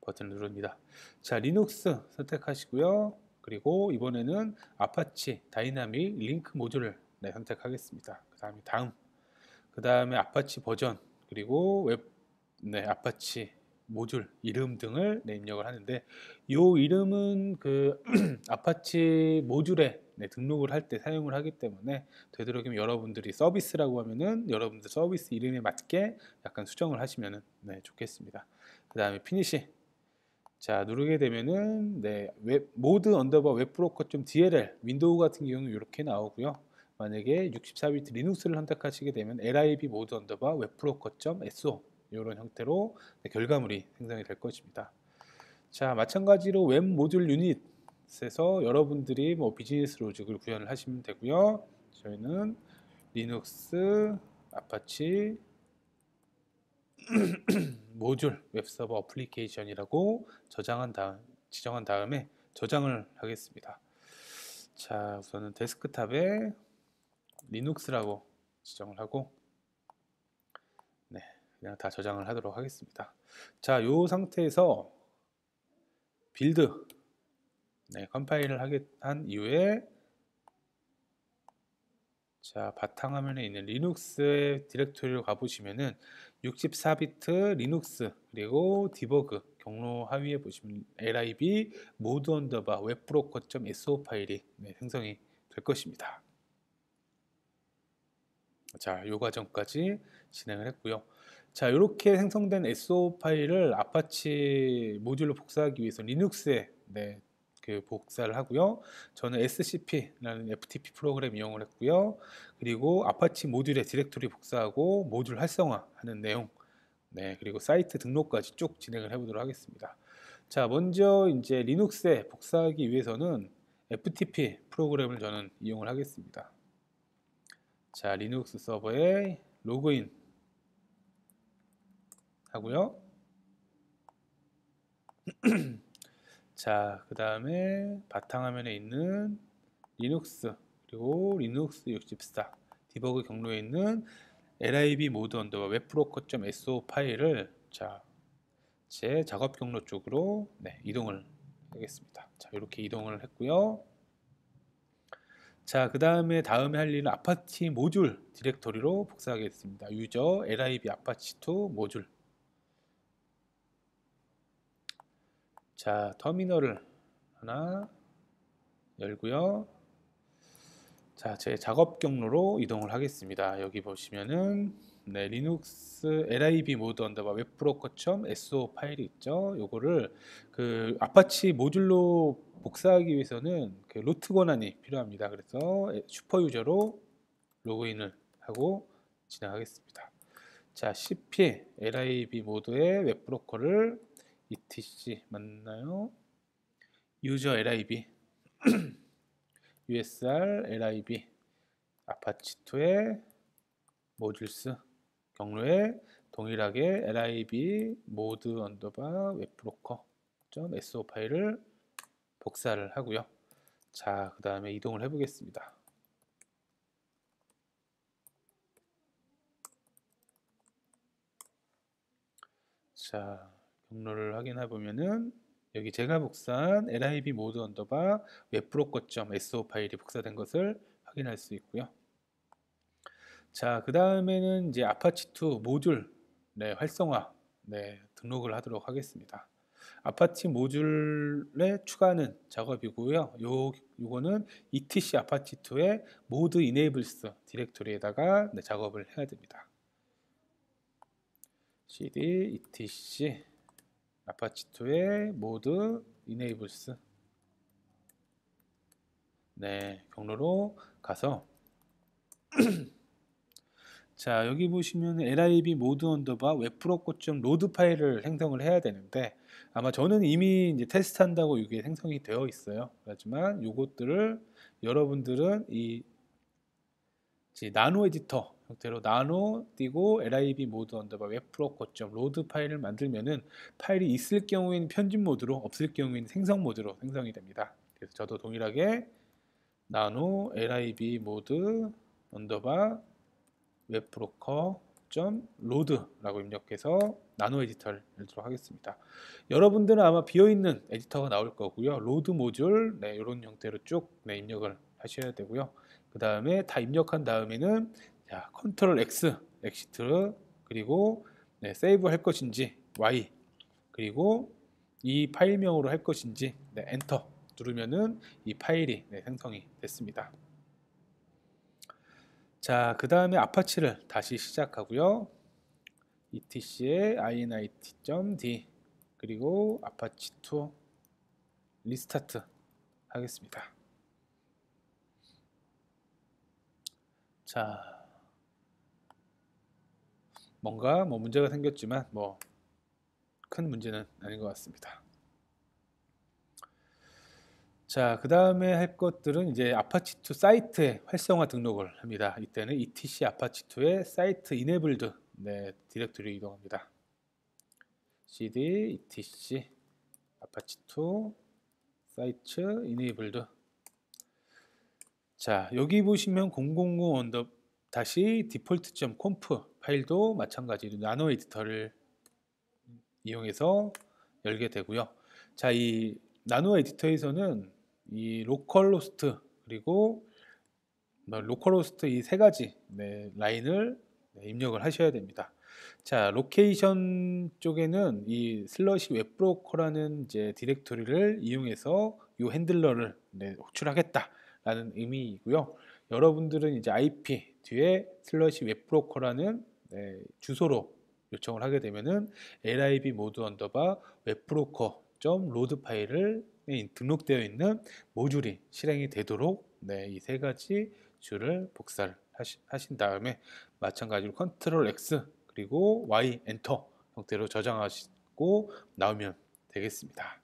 버튼을 누릅니다. 자, 리눅스 선택하시고요. 그리고 이번에는 아파치 다이나믹 링크 모듈을 네, 선택하겠습니다. 그 다음에 아파치 버전 그리고 네, 아파치 모듈 이름 등을 네, 입력을 하는데, 이 이름은 그 아파치 모듈에 네, 등록을 할 때 사용을 하기 때문에 되도록이면 여러분들이 서비스라고 하면은 여러분들 서비스 이름에 맞게 약간 수정을 하시면 네, 좋겠습니다. 그 다음에 피니시. 자, 누르게 되면은 네, 모드 언더바 웹브로커.dll 윈도우 같은 경우는 이렇게 나오고요. 만약에 64비트 리눅스를 선택하시게 되면 lib 모드 언더바 웹브로커.so 이런 형태로 네, 결과물이 생성이 될 것입니다. 자, 마찬가지로 웹 모듈 유닛에서 여러분들이 뭐 비즈니스 로직을 구현을 하시면 되고요. 저희는 리눅스 아파치 모듈 웹서버 어플리케이션이라고 지정한 다음에 저장을 하겠습니다. 자, 우선은 데스크탑에 리눅스라고 지정을 하고 네, 그냥 다 저장을 하도록 하겠습니다. 자, 이 상태에서 빌드 네, 컴파일을 한 이후에 자, 바탕화면에 있는 리눅스의 디렉토리로 가보시면은 64비트 리눅스 그리고 디버그 경로 하위에 보시면 lib 모드 언더바 웹브로커.so 파일이 네, 생성이 될 것입니다. 자, 이 과정까지 진행을 했고요. 자, 이렇게 생성된 SO 파일을 아파치 모듈로 복사하기 위해서 리눅스에 네, 그 복사를 하고요. 저는 SCP라는 FTP 프로그램 이용을 했고요. 그리고 아파치 모듈에 디렉토리 복사하고 모듈 활성화하는 내용, 네, 그리고 사이트 등록까지 쭉 진행을 해보도록 하겠습니다. 자, 먼저 이제 리눅스에 복사하기 위해서는 FTP 프로그램을 저는 이용을 하겠습니다. 자, 리눅스 서버에 로그인 하고요. 자, 그 다음에 바탕화면에 있는 리눅스 그리고 리눅스 64 디버그 경로에 있는 lib 모드 언더바 웹브로커.so 파일을 자, 제 작업 경로 쪽으로 네, 이동을 하겠습니다. 자, 이렇게 이동을 했고요. 자, 그 다음에 할 일은 아파치 모듈 디렉토리로 복사하겠습니다. 유저 lib 아파치2 모듈. 자, 터미널을 하나 열고요. 자, 제 작업 경로로 이동을 하겠습니다. 여기 보시면은 네, 리눅스 lib 모드 언더바 웹브로커.so 파일이 있죠. 요거를 그 아파치 모듈로 복사하기 위해서는 그 루트 권한이 필요합니다. 그래서 슈퍼 유저로 로그인을 하고 진행하겠습니다. 자, cp lib 모드의 웹브로커를 etc 맞나요? user lib usr lib 아파치2의 모듈스 경로에 동일하게 lib 모드 언더바 웹브로커 .so 파일을 복사를 하고요. 자, 그 다음에 이동을 해보겠습니다. 자, 경로를 확인해 보면은 여기 제가 복사한 lib 모드 언더바 웹브로커.so 파일이 복사된 것을 확인할 수 있고요. 자, 그 다음에는 이제 아파치2 모듈 활성화 등록을 하도록 하겠습니다. 아파치 모듈에 추가하는 작업이고요. 요거는 etc 아파치2의 모드 enables 디렉토리에다가 작업을 해야 됩니다. cd etc 아파치2의 모드 enables 경로로 가서 자, 여기 보시면 lib 모드 언더바 웹브로커.로드 파일을 생성을 해야 되는데 아마 저는 이미 이제 테스트한다고 이게 생성이 되어 있어요. 하지만 요것들을 여러분들은 이 나노 에디터 형태로 나노 띄고 lib 모드 언더바 웹브로커.로드 파일을 만들면은 파일이 있을 경우에는 편집 모드로, 없을 경우에는 생성 모드로 생성이 됩니다. 그래서 저도 동일하게 나노 lib 모드 언더바 웹브로커.로드라고 입력해서 나노 에디터를 열도록 하겠습니다. 여러분들은 아마 비어있는 에디터가 나올 거고요. 로드 모듈 이런 형태로 쭉 입력을 하셔야 되고요. 그 다음에 다 입력한 다음에는 컨트롤 X 엑시트 그리고 세이브 할 것인지 Y 그리고 이 파일명으로 할 것인지 엔터 누르면은 이 파일이 생성이 됐습니다. 자, 그 다음에 아파치를 다시 시작하고요. etc의 init.d 그리고 아파치2 리스타트 하겠습니다. 자, 뭔가 문제가 생겼지만 큰 문제는 아닌 것 같습니다. 자, 그 다음에 할 것들은 이제 아파치2 사이트에 활성화 등록을 합니다. 이때는 etc 아파치2의 사이트 enabled 디렉토리 이동합니다. cd etc 아파치2 사이트 enabled 자, 여기 보시면 005 언더 다시 default.conf 파일도 마찬가지로 나노 에디터를 이용해서 열게 되고요. 자, 이 나노 에디터에서는 이 로컬호스트 그리고 로컬호스트 이 세 가지 라인을 입력을 하셔야 됩니다. 자, 로케이션 쪽에는 이 슬러시 웹브로커라는 이제 디렉토리를 이용해서 이 핸들러를 호출하겠다라는 의미이고요. 여러분들은 이제 IP 뒤에 슬러시 웹브로커라는 주소로 요청을 하게 되면은 lib 모드 언더바 웹브로커 로드 파일을 등록되어 있는 모듈이 실행이 되도록 이 세 가지 줄을 복사를 하신 다음에 마찬가지로 컨트롤 X 그리고 Y 엔터 형태로 저장하시고 나오면 되겠습니다.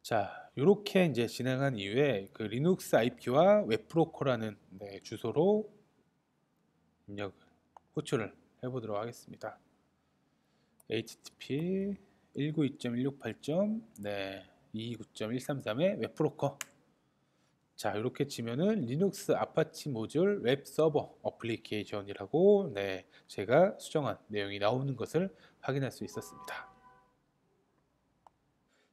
자, 이렇게 이제 진행한 이후에 그 리눅스 IP와 웹브로커라는 주소로 입력 호출을 해보도록 하겠습니다. http 192.168. 229.133의 웹브로커. 자, 이렇게 치면은 리눅스 아파치 모듈 웹 서버 어플리케이션이라고 제가 수정한 내용이 나오는 것을 확인할 수 있었습니다.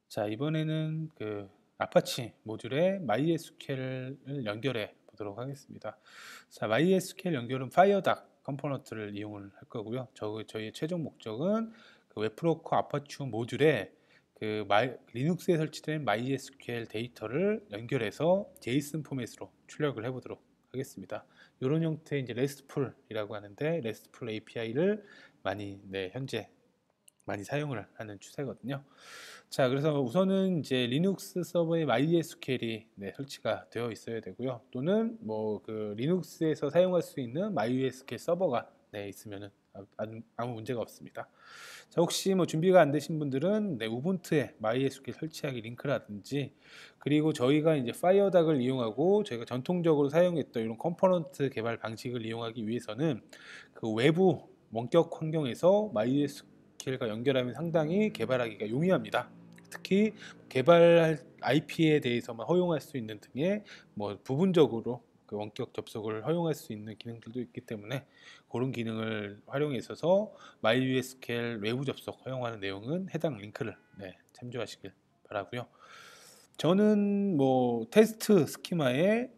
자, 이번에는 그 아파치 모듈에 MySQL을 연결해 보도록 하겠습니다. 자, MySQL 연결은 파이어닥 컴포넌트를 이용을 할 거고요. 저희의 최종 목적은 그 웹브로커 아파치 모듈에 그 리눅스에 설치된 MySQL 데이터를 연결해서 JSON 포맷으로 출력을 해보도록 하겠습니다. 이런 형태의 이제 RESTful이라고 하는데 RESTful API를 많이 현재 많이 사용을 하는 추세거든요. 자, 그래서 우선은 이제 리눅스 서버에 MySQL이 설치가 되어 있어야 되고요. 또는 그 리눅스에서 사용할 수 있는 MySQL 서버가 있으면은 아무 문제가 없습니다. 자, 혹시 뭐 준비가 안 되신 분들은 우분투에 MySQL 설치하기 링크라든지, 그리고 저희가 이제 파이어닥을 이용하고 저희가 전통적으로 사용했던 이런 컴포넌트 개발 방식을 이용하기 위해서는 그 외부 원격 환경에서 MySQL과 연결하면 상당히 개발하기가 용이합니다. 특히 개발할 IP에 대해서만 허용할 수 있는 등의 뭐 부분적으로 그 원격 접속을 허용할 수 있는 기능들도 있기 때문에 그런 기능을 활용해 있어서 MySQL 외부 접속 허용하는 내용은 해당 링크를 참조하시길 바라고요. 저는 뭐 테스트 스키마에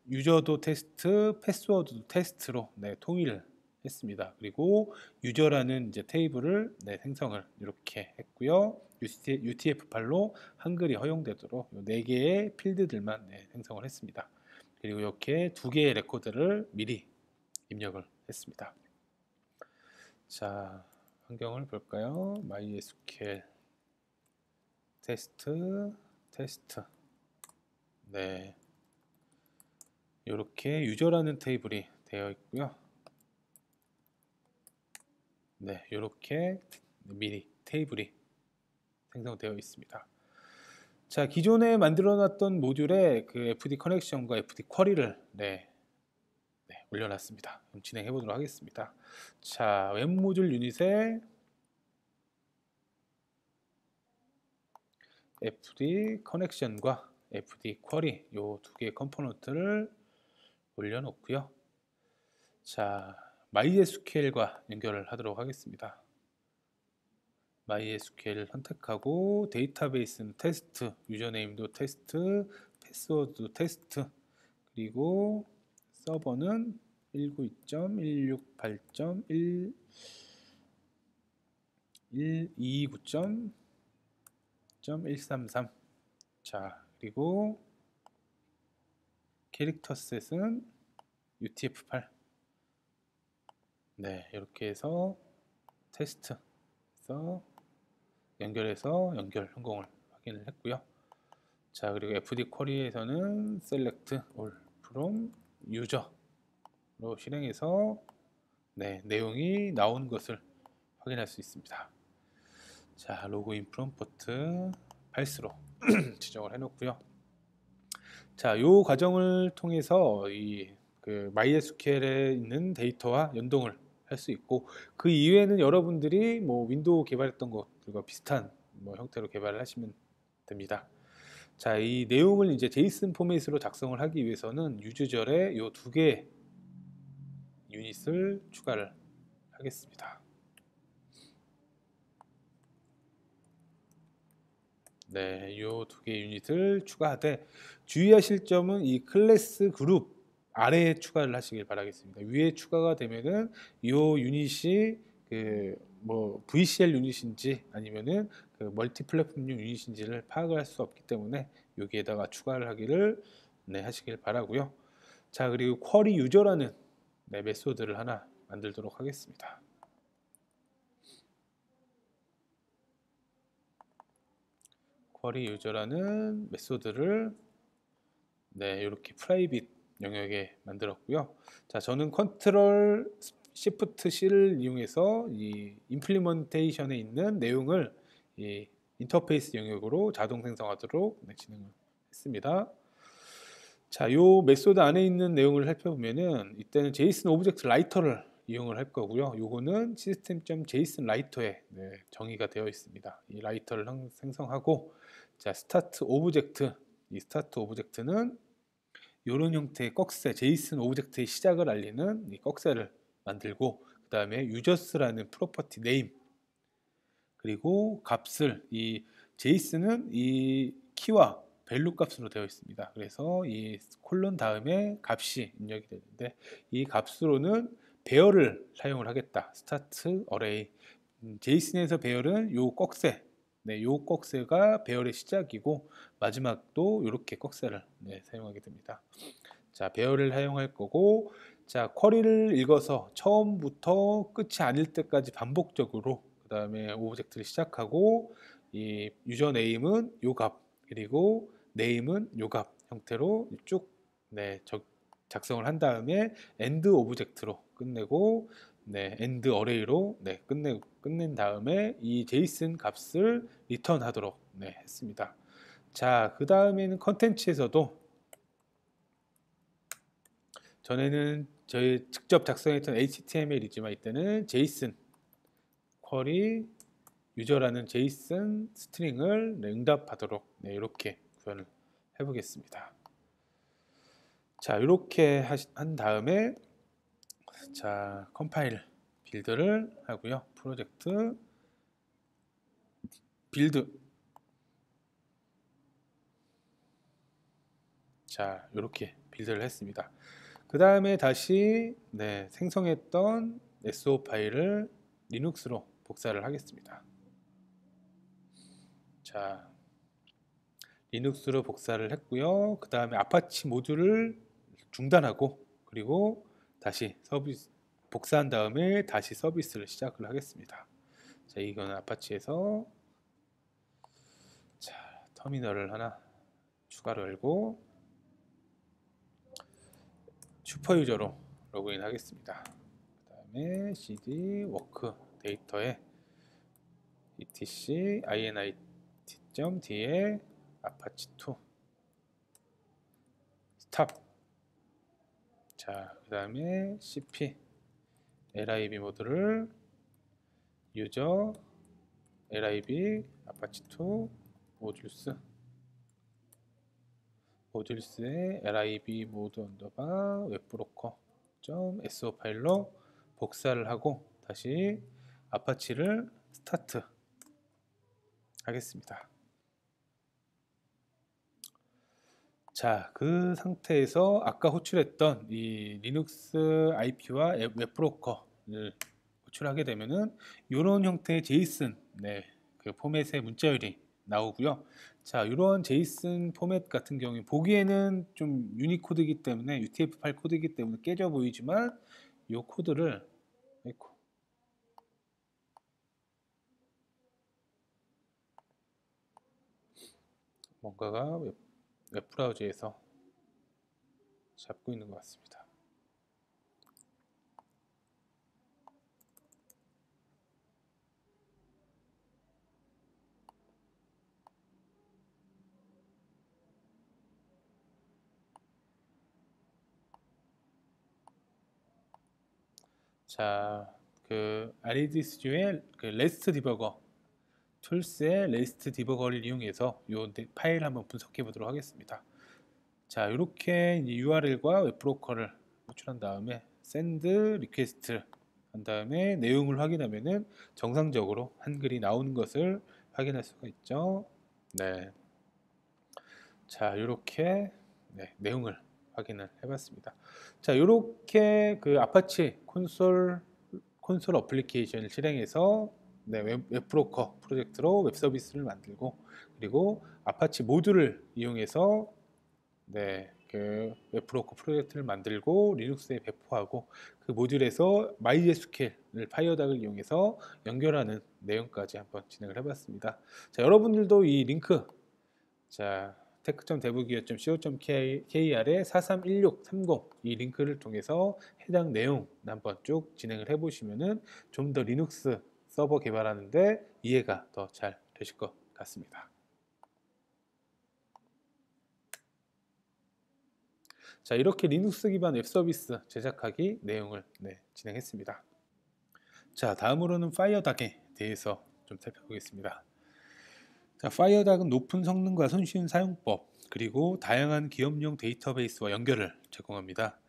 유저도 테스트, 패스워드도 테스트로 통일을 했습니다. 그리고 유저라는 이제 테이블을 생성을 이렇게 했고요. UTF-8로 한글이 허용되도록 4개의 필드들만 생성을 했습니다. 그리고 이렇게 2개의 레코드를 미리 입력을 했습니다. 자, 환경을 볼까요? MySQL 테스트. 이렇게 유저라는 테이블이 되어 있고요. 이렇게 미리 테이블이 생성되어 있습니다. 자, 기존에 만들어놨던 모듈에 그 FD 커넥션과 FD 쿼리를 올려놨습니다. 그럼 진행해 보도록 하겠습니다. 자, 웹 모듈 유닛에 FD 커넥션과 FD 쿼리 이 2개의 컴포넌트를 올려놓고요. 자, MySQL과 연결을 하도록 하겠습니다. MySQL을 선택하고 데이터베이스는 테스트, 유저네임도 테스트, 패스워드도 테스트, 그리고 서버는 192.168.129.133. 자, 그리고 캐릭터 셋은 UTF-8. 이렇게 해서 테스트에서 연결해서 연결 성공을 확인을 했고요. 자, 그리고 FD 쿼리에서는 select all from user로 실행해서 내용이 나오는 것을 확인할 수 있습니다. 자, 로그인 프롬 포트 false로 지정을 해놓고요. 자, 이 과정을 통해서 그 MySQL에 있는 데이터와 연동을 할 수 있고, 그 이외에는 여러분들이 뭐 윈도우 개발했던 것들과 비슷한 형태로 개발을 하시면 됩니다. 자, 이 내용을 이제 제이슨 포맷으로 작성을 하기 위해서는 유즈절에 이 2개 유닛을 추가를 하겠습니다. 이 2개 유닛을 추가하되 주의하실 점은 이 클래스 그룹 아래에 추가를 하시길 바라겠습니다. 위에 추가가 되면은 이 유닛이 그 뭐 VCL 유닛인지 아니면은 그 멀티 플랫폼용 유닛인지를 파악을 할 수 없기 때문에 여기에다가 추가를 하기를 하시길 바라고요. 자, 그리고 쿼리 유저라는 메소드를 하나 만들도록 하겠습니다. 쿼리 유저라는 메소드를 이렇게 프라이빗 영역에 만들었고요. 자, 저는 컨트롤 시프트 C를 이용해서 이 임플리먼테이션에 있는 내용을 이 인터페이스 영역으로 자동 생성하도록 진행을 했습니다. 자, 이 메소드 안에 있는 내용을 살펴보면은 이때는 JSON 오브젝트 라이터를 이용을 할 거고요. 요거는 system.json 라이터에 정의가 되어 있습니다. 이 라이터를 생성하고, 자, 스타트 오브젝트, 이 스타트 오브젝트는 이런 형태의 꺽쇠, 제이슨 오브젝트의 시작을 알리는 이 꺽쇠를 만들고, 그 다음에 유저스라는 프로퍼티 네임, 그리고 값을, 이 제이슨은 이 키와 밸류 값으로 되어 있습니다. 그래서 이 콜론 다음에 값이 입력이 되는데, 이 값으로는 배열을 사용을 하겠다. 스타트 어레이. 제이슨에서 배열은 요 꺽쇠, 요 꺽쇠가 배열의 시작이고, 마지막도 이렇게 꺽쇠를 사용하게 됩니다. 자, 배열을 사용할 거고, 자, 쿼리를 읽어서 처음부터 끝이 아닐 때까지 반복적으로, 그 다음에 오브젝트를 시작하고, 이 유저 네임은 요 값, 그리고 네임은 요 값 형태로 쭉 작성을 한 다음에 엔드 오브젝트로 끝내고, 네, end 어레이로 네, 끝낸 다음에 이 제이슨 값을 리턴하도록 네, 했습니다. 자, 그 다음에는 컨텐츠에서도 전에는 저희 직접 작성했던 HTML이지만 이때는 제이슨 쿼리 유저라는 제이슨 스트링을 네, 응답하도록 네, 이렇게 구현을 해보겠습니다. 자, 이렇게 한 다음에 자, 컴파일 빌드를 하고요. 프로젝트 빌드. 자, 이렇게 빌드를 했습니다. 그 다음에 다시 네, 생성했던 SO 파일을 리눅스로 복사를 하겠습니다. 자, 리눅스로 복사를 했고요. 그 다음에 아파치 모듈을 중단하고 그리고 다시 서비스 복사한 다음에 다시 서비스를 시작을 하겠습니다. 자, 이거는 아파치에서 자, 터미널을 하나 추가로 열고 슈퍼유저로 로그인 하겠습니다. 그 다음에 cd 워크 데이터에 etc init.d에 아파치2 스탑. 자, 그 다음에 cp lib 모드를 유저 lib 아파치2 모듈스의 lib 모드 언더바 웹브로커 .so 파일로 복사를 하고 다시 아파치를 스타트 하겠습니다. 자, 그 상태에서 아까 호출했던 이 리눅스 IP와 웹브로커를 호출하게 되면은 이런 형태의 제이슨 네, 그 포맷의 문자열이 나오고요. 자, 이런 제이슨 포맷 같은 경우에 보기에는 좀 유니코드이기 때문에 UTF-8 코드이기 때문에 깨져 보이지만 이 코드를 뭔가가 웹브라우저에서 잡고 있는 것 같습니다. 자, 그 RAD 스튜디오의 그 레스트 디버거 툴스의 레스트 디버거를 이용해서 이 파일 한번 분석해 보도록 하겠습니다. 자, 이렇게 URL과 웹브로커를 호출한 다음에 send request 한 다음에 내용을 확인하면은 정상적으로 한글이 나오는 것을 확인할 수가 있죠. 네. 자, 이렇게 네, 내용을 확인을 해봤습니다. 자, 이렇게 그 아파치 콘솔 어플리케이션을 실행해서 네, 웹브로커 프로젝트로 웹 서비스를 만들고 그리고 아파치 모듈을 이용해서 네, 그 웹브로커 프로젝트를 만들고 리눅스에 배포하고 그 모듈에서 MySQL을 파이어닥을 이용해서 연결하는 내용까지 한번 진행을 해봤습니다. 자, 여러분들도 이 링크 자 tech.dev기어.co.kr에 431630 이 링크를 통해서 해당 내용 한번 쭉 진행을 해보시면은 좀 더 리눅스 서버 개발하는데 이해가 더 잘 되실 것 같습니다. 자, 이렇게 리눅스 기반 웹 서비스 제작하기 내용을 진행했습니다. 자, 다음으로는 파이어닥에 대해서 좀 살펴보겠습니다. 자, 파이어닥은 높은 성능과 손쉬운 사용법 그리고 다양한 기업용 데이터베이스와 연결을 제공합니다.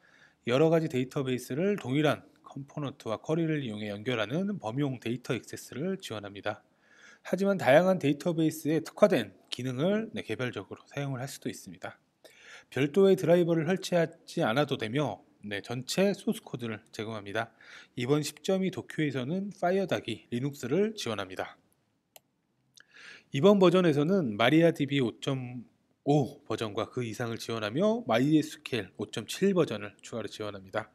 여러 가지 데이터베이스를 동일한 컴포넌트와 쿼리를 이용해 연결하는 범용 데이터 액세스를 지원합니다. 하지만 다양한 데이터베이스에 특화된 기능을 개별적으로 사용을 할 수도 있습니다. 별도의 드라이버를 설치하지 않아도 되며 전체 소스 코드를 제공합니다. 이번 10.2 도쿄에서는 파이어닥이 리눅스를 지원합니다. 이번 버전에서는 마리아DB 5.5 버전과 그 이상을 지원하며 MySQL 5.7 버전을 추가로 지원합니다.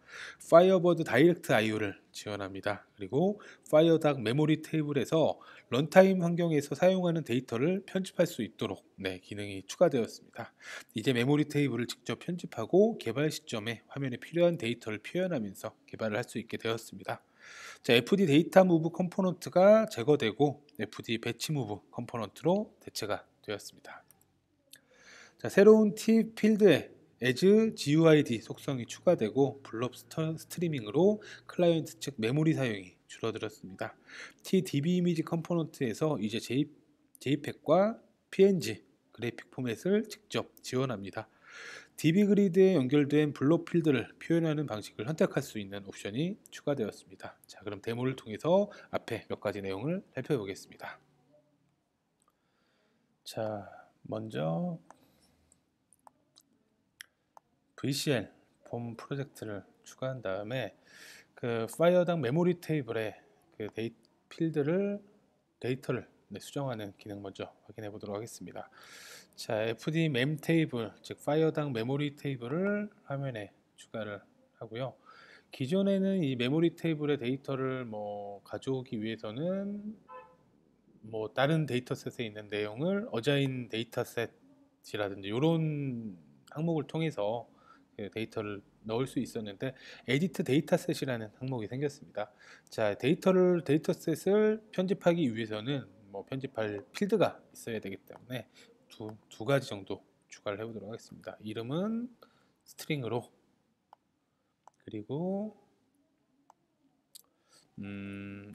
파이어버드 다이렉트 IO를 지원합니다. 그리고 파이어닥 메모리 테이블에서 런타임 환경에서 사용하는 데이터를 편집할 수 있도록 기능이 추가되었습니다. 이제 메모리 테이블을 직접 편집하고 개발 시점에 화면에 필요한 데이터를 표현하면서 개발을 할 수 있게 되었습니다. 자, FD 데이터 무브 컴포넌트가 제거되고 FD 배치 무브 컴포넌트로 대체가 되었습니다. 자, 새로운 T 필드에 as GUID 속성이 추가되고 블록 스트리밍으로 클라이언트 측 메모리 사용이 줄어들었습니다. TDB 이미지 컴포넌트에서 이제 JPEG과 PNG 그래픽 포맷을 직접 지원합니다. DB 그리드에 연결된 블록 필드를 표현하는 방식을 선택할 수 있는 옵션이 추가되었습니다. 자, 그럼 데모를 통해서 앞에 몇 가지 내용을 살펴보겠습니다. 자, 먼저 VCL 폼 프로젝트를 추가한 다음에 그 파이어당 메모리 테이블에 그 데이터를 수정하는 기능 먼저 확인해 보도록 하겠습니다. 자, FD 멤 테이블, 즉 파이어당 메모리 테이블을 화면에 추가를 하고요. 기존에는 이 메모리 테이블의 데이터를 가져오기 위해서는 다른 데이터셋에 있는 내용을 어자인 데이터셋이라든지 이런 항목을 통해서 데이터를 넣을 수 있었는데 에디트 데이터셋이라는 항목이 생겼습니다. 자, 데이터셋을 편집하기 위해서는 편집할 필드가 있어야 되기 때문에 두 가지 정도 추가를 해보도록 하겠습니다. 이름은 스트링으로, 그리고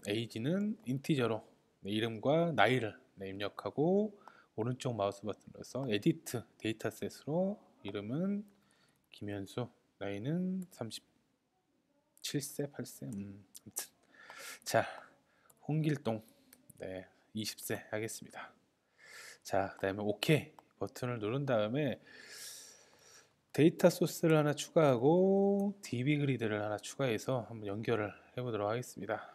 age는 인티저로 이름과 나이를 입력하고 오른쪽 마우스 버튼으로서 에디트 데이터셋으로 이름은 김현수, 나이는 37세, 8세, 아무튼. 자, 홍길동, 20세 하겠습니다. 자, 그 다음에 OK 버튼을 누른 다음에 데이터 소스를 하나 추가하고 DB 그리드를 하나 추가해서 한번 연결을 해보도록 하겠습니다.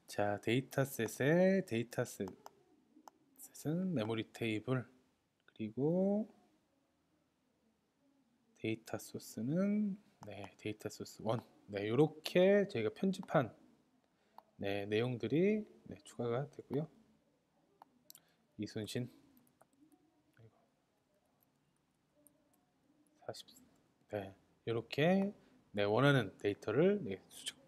자, 데이터셋은 메모리 테이블, 그리고 데이터 소스는 데이터 소스 1. 이렇게 저희가 편집한 내용들이 추가가 되고요. 이순신 40. 이렇게 원하는 데이터를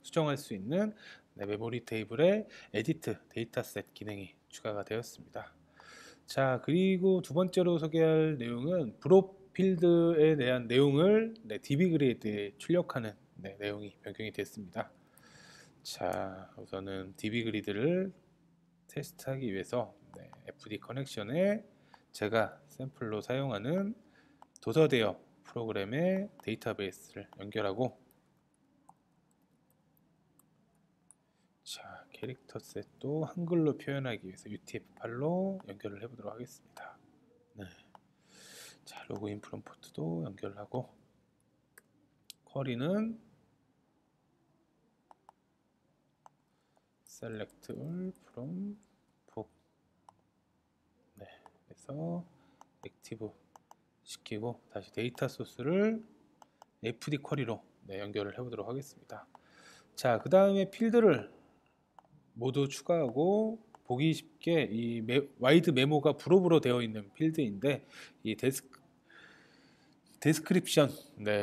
수정할 수 있는 메모리 테이블에 에디트 데이터셋 기능이 추가가 되었습니다. 자, 그리고 두 번째로 소개할 내용은 브로필드에 대한 내용을 DB 그리드에 출력하는 내용이 변경이 됐습니다. 자, 우선은 DB 그리드를 테스트하기 위해서 FD 커넥션에 제가 샘플로 사용하는 도서대여 프로그램의 데이터베이스를 연결하고, 자, 캐릭터 셋도 한글로 표현하기 위해서 UTF-8로 연결을 해보도록 하겠습니다. 자, 로그인 프롬프트도 연결하고, 쿼리는 select all from book, 그래서 액티브 시키고 다시 데이터 소스를 FD 쿼리로 연결을 해보도록 하겠습니다. 자, 그 다음에 필드를 모두 추가하고 보기 쉽게 이 와이드 메모가 불업으로 되어 있는 필드인데 이 데스크립션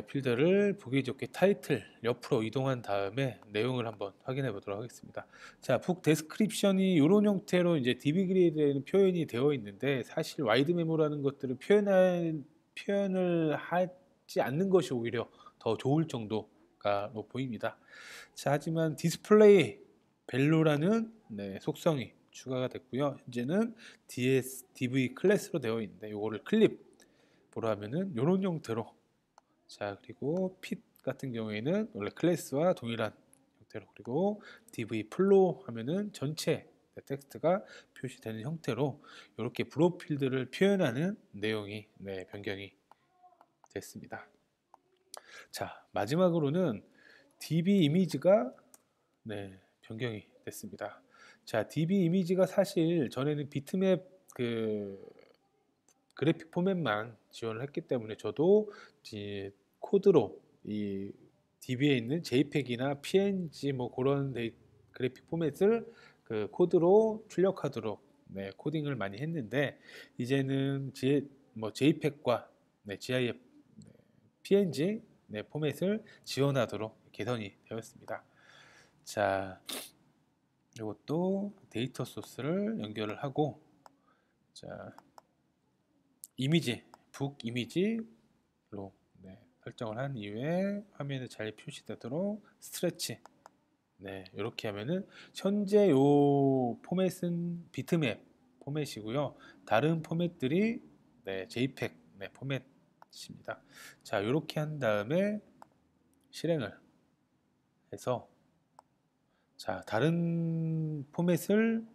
필드를 보기 좋게 타이틀 옆으로 이동한 다음에 내용을 한번 확인해 보도록 하겠습니다. 자, 북 데스크립션이 이런 형태로 이제 DB 그리드에는 표현이 되어 있는데 사실 와이드 메모라는 것들을 표현을 하지 않는 것이 오히려 더 좋을 정도가 보입니다. 자, 하지만 디스플레이 밸류라는 속성이 추가가 됐고요. 현재는 DV 클래스로 되어 있는데 이거를 클립으로 하면은 이런 형태로, 자, 그리고 핏 같은 경우에는 원래 클래스와 동일한 형태로, 그리고 DV 플로우 하면은 전체 텍스트가 표시되는 형태로 이렇게 브로필드를 표현하는 내용이 변경이 됐습니다. 자, 마지막으로는 DB 이미지가 변경이 됐습니다. 자, DB 이미지가 사실 전에는 비트맵 그래픽 포맷만 지원을 했기 때문에 저도 코드로 이 DB에 있는 JPEG이나 PNG 그런 그래픽 포맷을 코드로 출력하도록 코딩을 많이 했는데 이제는 JPEG과 GIF, PNG 포맷을 지원하도록 개선이 되었습니다. 자, 이것도 데이터 소스를 연결을 하고, 자, 이미지, 북 이미지로 설정을 한 이후에 화면에 잘 표시되도록 스트레치. 이렇게 하면은 현재 요 포맷은 비트맵 포맷이고요. 다른 포맷들이 JPEG 포맷입니다. 자, 이렇게 한 다음에 실행을 해서 자, 다른 포맷을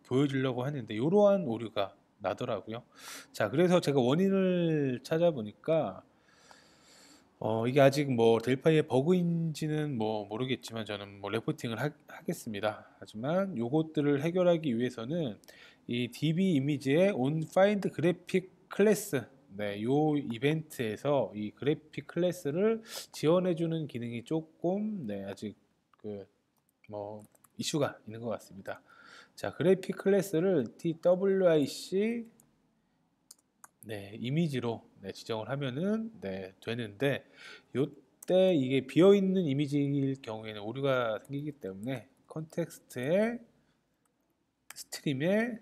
보여주려고 하는데 이러한 오류가 나더라고요. 자, 그래서 제가 원인을 찾아보니까 이게 아직 델파이의 버그인지는 모르겠지만 저는 레포팅을 하겠습니다. 하지만 요것들을 해결하기 위해서는 이 DB 이미지의 onFind graphic class 요 이벤트에서 이 그래픽 클래스를 지원해주는 기능이 조금 아직 이슈가 있는 것 같습니다. 자, 그래픽 클래스를 TWIC 이미지로 지정을 하면은 되는데 요때 이게 비어있는 이미지일 경우에는 오류가 생기기 때문에 컨텍스트의 스트림의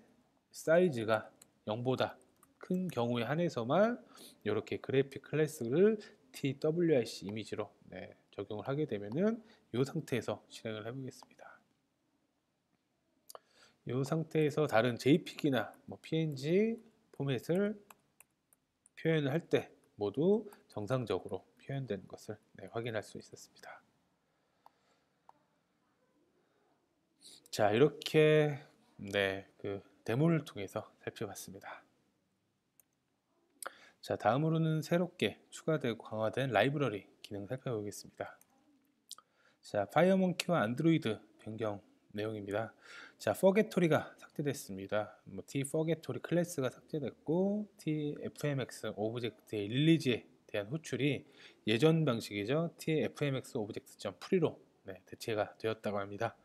사이즈가 0보다 큰 경우에 한해서만 이렇게 그래픽 클래스를 TWIC 이미지로 적용을 하게 되면은 이 상태에서 실행을 해보겠습니다. 이 상태에서 다른 JPEG이나 PNG 포맷을 표현을 할 때 모두 정상적으로 표현되는 것을 확인할 수 있었습니다. 자, 이렇게 그 데모를 통해서 살펴봤습니다. 자, 다음으로는 새롭게 추가되고 강화된 라이브러리 기능 살펴보겠습니다. 자, 파이어몽키와 안드로이드 변경 내용입니다. 자, 포게토리가 삭제됐습니다. tForgettory 클래스가 삭제됐고 tfmx 오브젝트의 릴리즈에 대한 호출이 예전 방식이죠. tfmx 오브젝트.pre로 대체가 되었다고 합니다.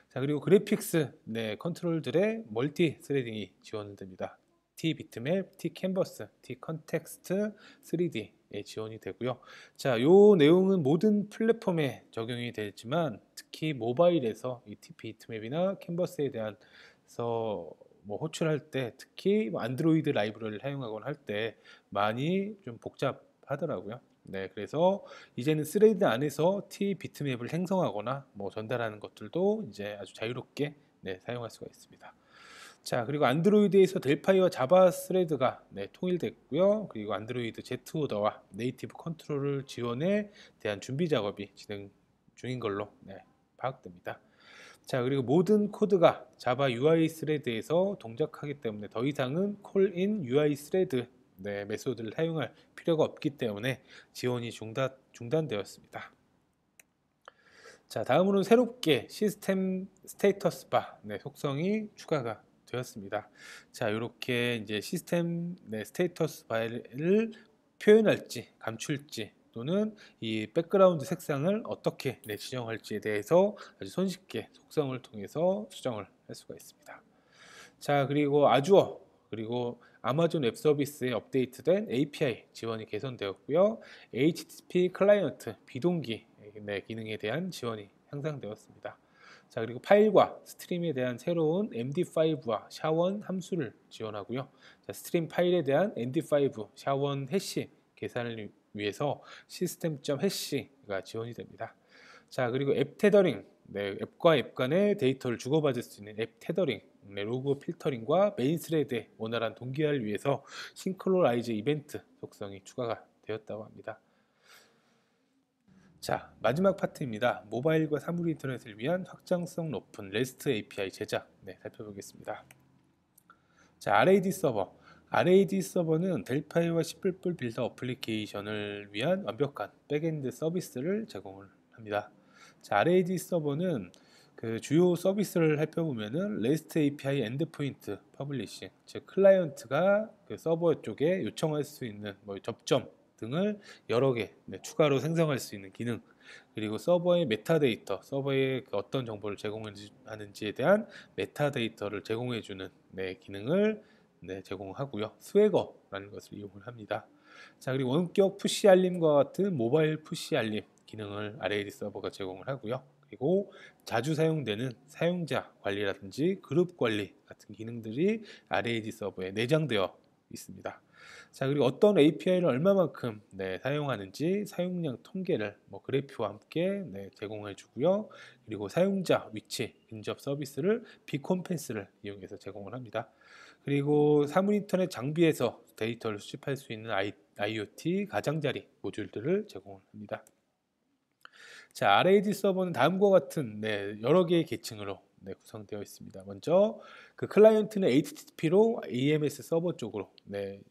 자, 그리고 그래픽스 컨트롤들의 멀티 스레딩이 지원됩니다. t비트맵, t캔버스, t컨텍스트 3D에 지원이 되고요. 자, 요 내용은 모든 플랫폼에 적용이 되지만 특히 모바일에서 이 t비트맵이나 캔버스에 대해서 호출할 때 특히 안드로이드 라이브러리를 사용하거나 할 때 많이 좀 복잡하더라고요. 그래서 이제는 스레드 안에서 t비트맵을 생성하거나 전달하는 것들도 이제 아주 자유롭게 사용할 수가 있습니다. 자, 그리고 안드로이드에서 델파이와 자바 스레드가 통일됐고요. 그리고 안드로이드 Z오더와 네이티브 컨트롤을 지원에 대한 준비 작업이 진행 중인 걸로 파악됩니다. 자, 그리고 모든 코드가 자바 UI 스레드에서 동작하기 때문에 더 이상은 call-in UI 스레드 메소드를 사용할 필요가 없기 때문에 지원이 중단되었습니다. 자, 다음으로는 새롭게 시스템 스테이터스 바 속성이 추가가 되었습니다. 자, 이렇게 이제 시스템 스테이터스 바를 표현할지 감출지 또는 이 백그라운드 색상을 어떻게 지정할지에 대해서 아주 손쉽게 속성을 통해서 수정을 할 수가 있습니다. 자, 그리고 아주어 그리고 아마존 웹 서비스에 업데이트된 API 지원이 개선되었고요. HTTP 클라이언트 비동기 기능에 대한 지원이 향상되었습니다. 자, 그리고 파일과 스트림에 대한 새로운 MD5와 샤원 함수를 지원하고요. 자, 스트림 파일에 대한 MD5 샤원 해시 계산을 위해서 시스템.해시가 지원이 됩니다. 자, 그리고 앱 테더링 앱과 앱 간의 데이터를 주고받을 수 있는 앱 테더링 로그 필터링과 메인 스레드의 원활한 동기화를 위해서 싱크로나이즈 이벤트 속성이 추가가 되었다고 합니다. 자, 마지막 파트입니다. 모바일과 사물 인터넷을 위한 확장성 높은 REST API 제작 살펴보겠습니다. 자, RAD 서버 RAD 서버는 델파이와 C++ 빌더 어플리케이션을 위한 완벽한 백엔드 서비스를 제공을 합니다. 자, RAD 서버는 그 주요 서비스를 살펴보면은 REST API 엔드포인트 퍼블리싱, 즉 클라이언트가 그 서버 쪽에 요청할 수 있는 접점 등을 여러 개 추가로 생성할 수 있는 기능, 그리고 서버의 메타데이터, 서버에 어떤 정보를 제공하는지에 대한 메타데이터를 제공해주는 기능을 제공하고요. 스웨거라는 것을 이용을 합니다. 자, 그리고 원격 푸시 알림과 같은 모바일 푸시 알림 기능을 RAD 서버가 제공을 하고요. 그리고 자주 사용되는 사용자 관리라든지 그룹 관리 같은 기능들이 RAD 서버에 내장되어 있습니다. 자, 그리고 어떤 API를 얼마만큼 사용하는지 사용량 통계를 그래프와 함께 제공해 주고요. 그리고 사용자 위치 근접 서비스를 비콘펜스를 이용해서 제공을 합니다. 그리고 사물인터넷 장비에서 데이터를 수집할 수 있는 IoT 가장자리 모듈들을 제공을 합니다. 자, RAD 서버는 다음과 같은 여러 개의 계층으로 구성되어 있습니다. 먼저 그 클라이언트는 HTTP로 EMS 서버 쪽으로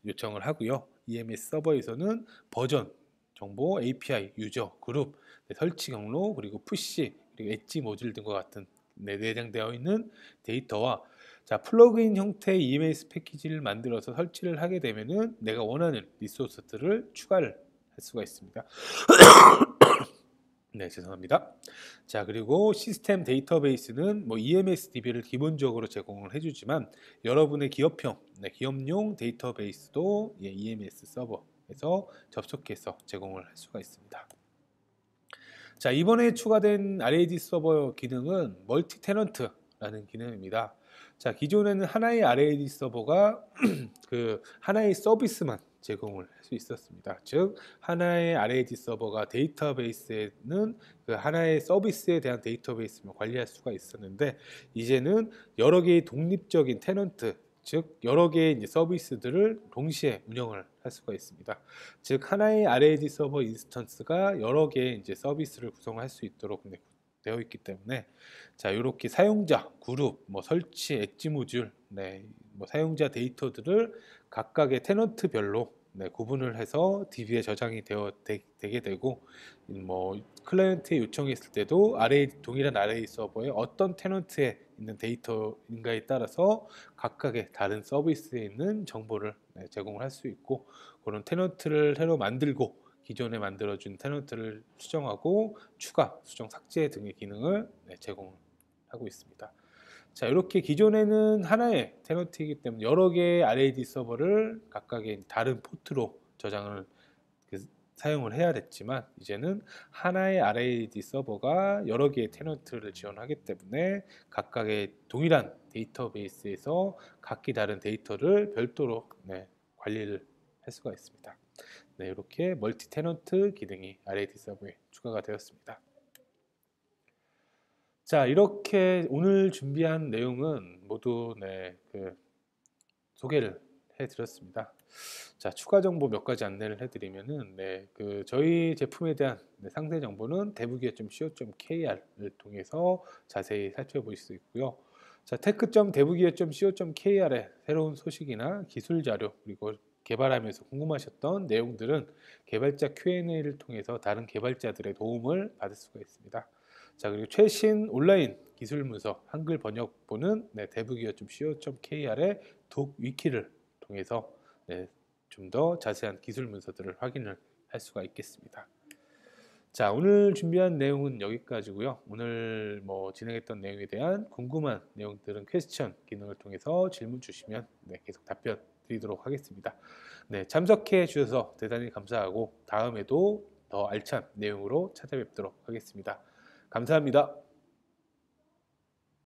요청을 하고요. EMS 서버에서는 버전, 정보, API, 유저, 그룹, 설치 경로, 그리고 푸시, 그리고 엣지 모듈 등과 같은 내장되어 있는 데이터와 자, 플러그인 형태의 EMS 패키지를 만들어서 설치를 하게 되면은 내가 원하는 리소스들을 추가를 할 수가 있습니다. 네, 죄송합니다. 자, 그리고 시스템 데이터베이스는 EMS DB를 기본적으로 제공을 해주지만 여러분의 기업용 데이터베이스도 EMS 서버에서 접속해서 제공을 할 수가 있습니다. 자, 이번에 추가된 RAD 서버 기능은 멀티 테넌트라는 기능입니다. 자, 기존에는 하나의 RAD 서버가 그 하나의 서비스만 제공을 할 수 있었습니다. 즉 하나의 RAD 서버가 데이터베이스에는 그 하나의 서비스에 대한 데이터베이스만 관리할 수가 있었는데 이제는 여러 개의 독립적인 테넌트, 즉 여러 개의 이제 서비스들을 동시에 운영을 할 수가 있습니다. 즉 하나의 RAD 서버 인스턴스가 여러 개의 이제 서비스를 구성할 수 있도록 되어 있기 때문에 자, 이렇게 사용자 그룹, 설치 엣지 모듈, 사용자 데이터들을 각각의 테넌트별로 구분을 해서 DB에 저장이 되게 되고 클라이언트에 요청했을 때도 동일한 RAD 서버에 어떤 테넌트에 있는 데이터인가에 따라서 각각의 다른 서비스에 있는 정보를 제공을 할 수 있고 그런 테넌트를 새로 만들고 기존에 만들어준 테넌트를 수정하고 추가, 수정, 삭제 등의 기능을 제공하고 있습니다. 자, 이렇게 기존에는 하나의 테넌트이기 때문에 여러 개의 RAD 서버를 각각의 다른 포트로 저장을 사용을 해야 됐지만 이제는 하나의 RAD 서버가 여러 개의 테넌트를 지원하기 때문에 각각의 동일한 데이터베이스에서 각기 다른 데이터를 별도로 관리를 할 수가 있습니다. 이렇게 멀티 테넌트 기능이 RAD 서버에 추가가 되었습니다. 자, 이렇게 오늘 준비한 내용은 모두 소개를 해드렸습니다. 자, 추가 정보 몇 가지 안내를 해드리면은 저희 제품에 대한 상세 정보는 대부기업.co.kr을 통해서 자세히 살펴보실 수 있고요. 자, tech.대부기업.co.kr의 새로운 소식이나 기술 자료 그리고 개발하면서 궁금하셨던 내용들은 개발자 Q&A를 통해서 다른 개발자들의 도움을 받을 수가 있습니다. 자, 그리고 최신 온라인 기술 문서 한글 번역본은 대부기업.co.kr의 독 위키를 통해서 좀 더 자세한 기술 문서들을 확인을 할 수가 있겠습니다. 자, 오늘 준비한 내용은 여기까지고요. 오늘 진행했던 내용에 대한 궁금한 내용들은 퀘스천 기능을 통해서 질문 주시면 계속 답변 드리도록 하겠습니다. 참석해 주셔서 대단히 감사하고 다음에도 더 알찬 내용으로 찾아뵙도록 하겠습니다. 감사합니다.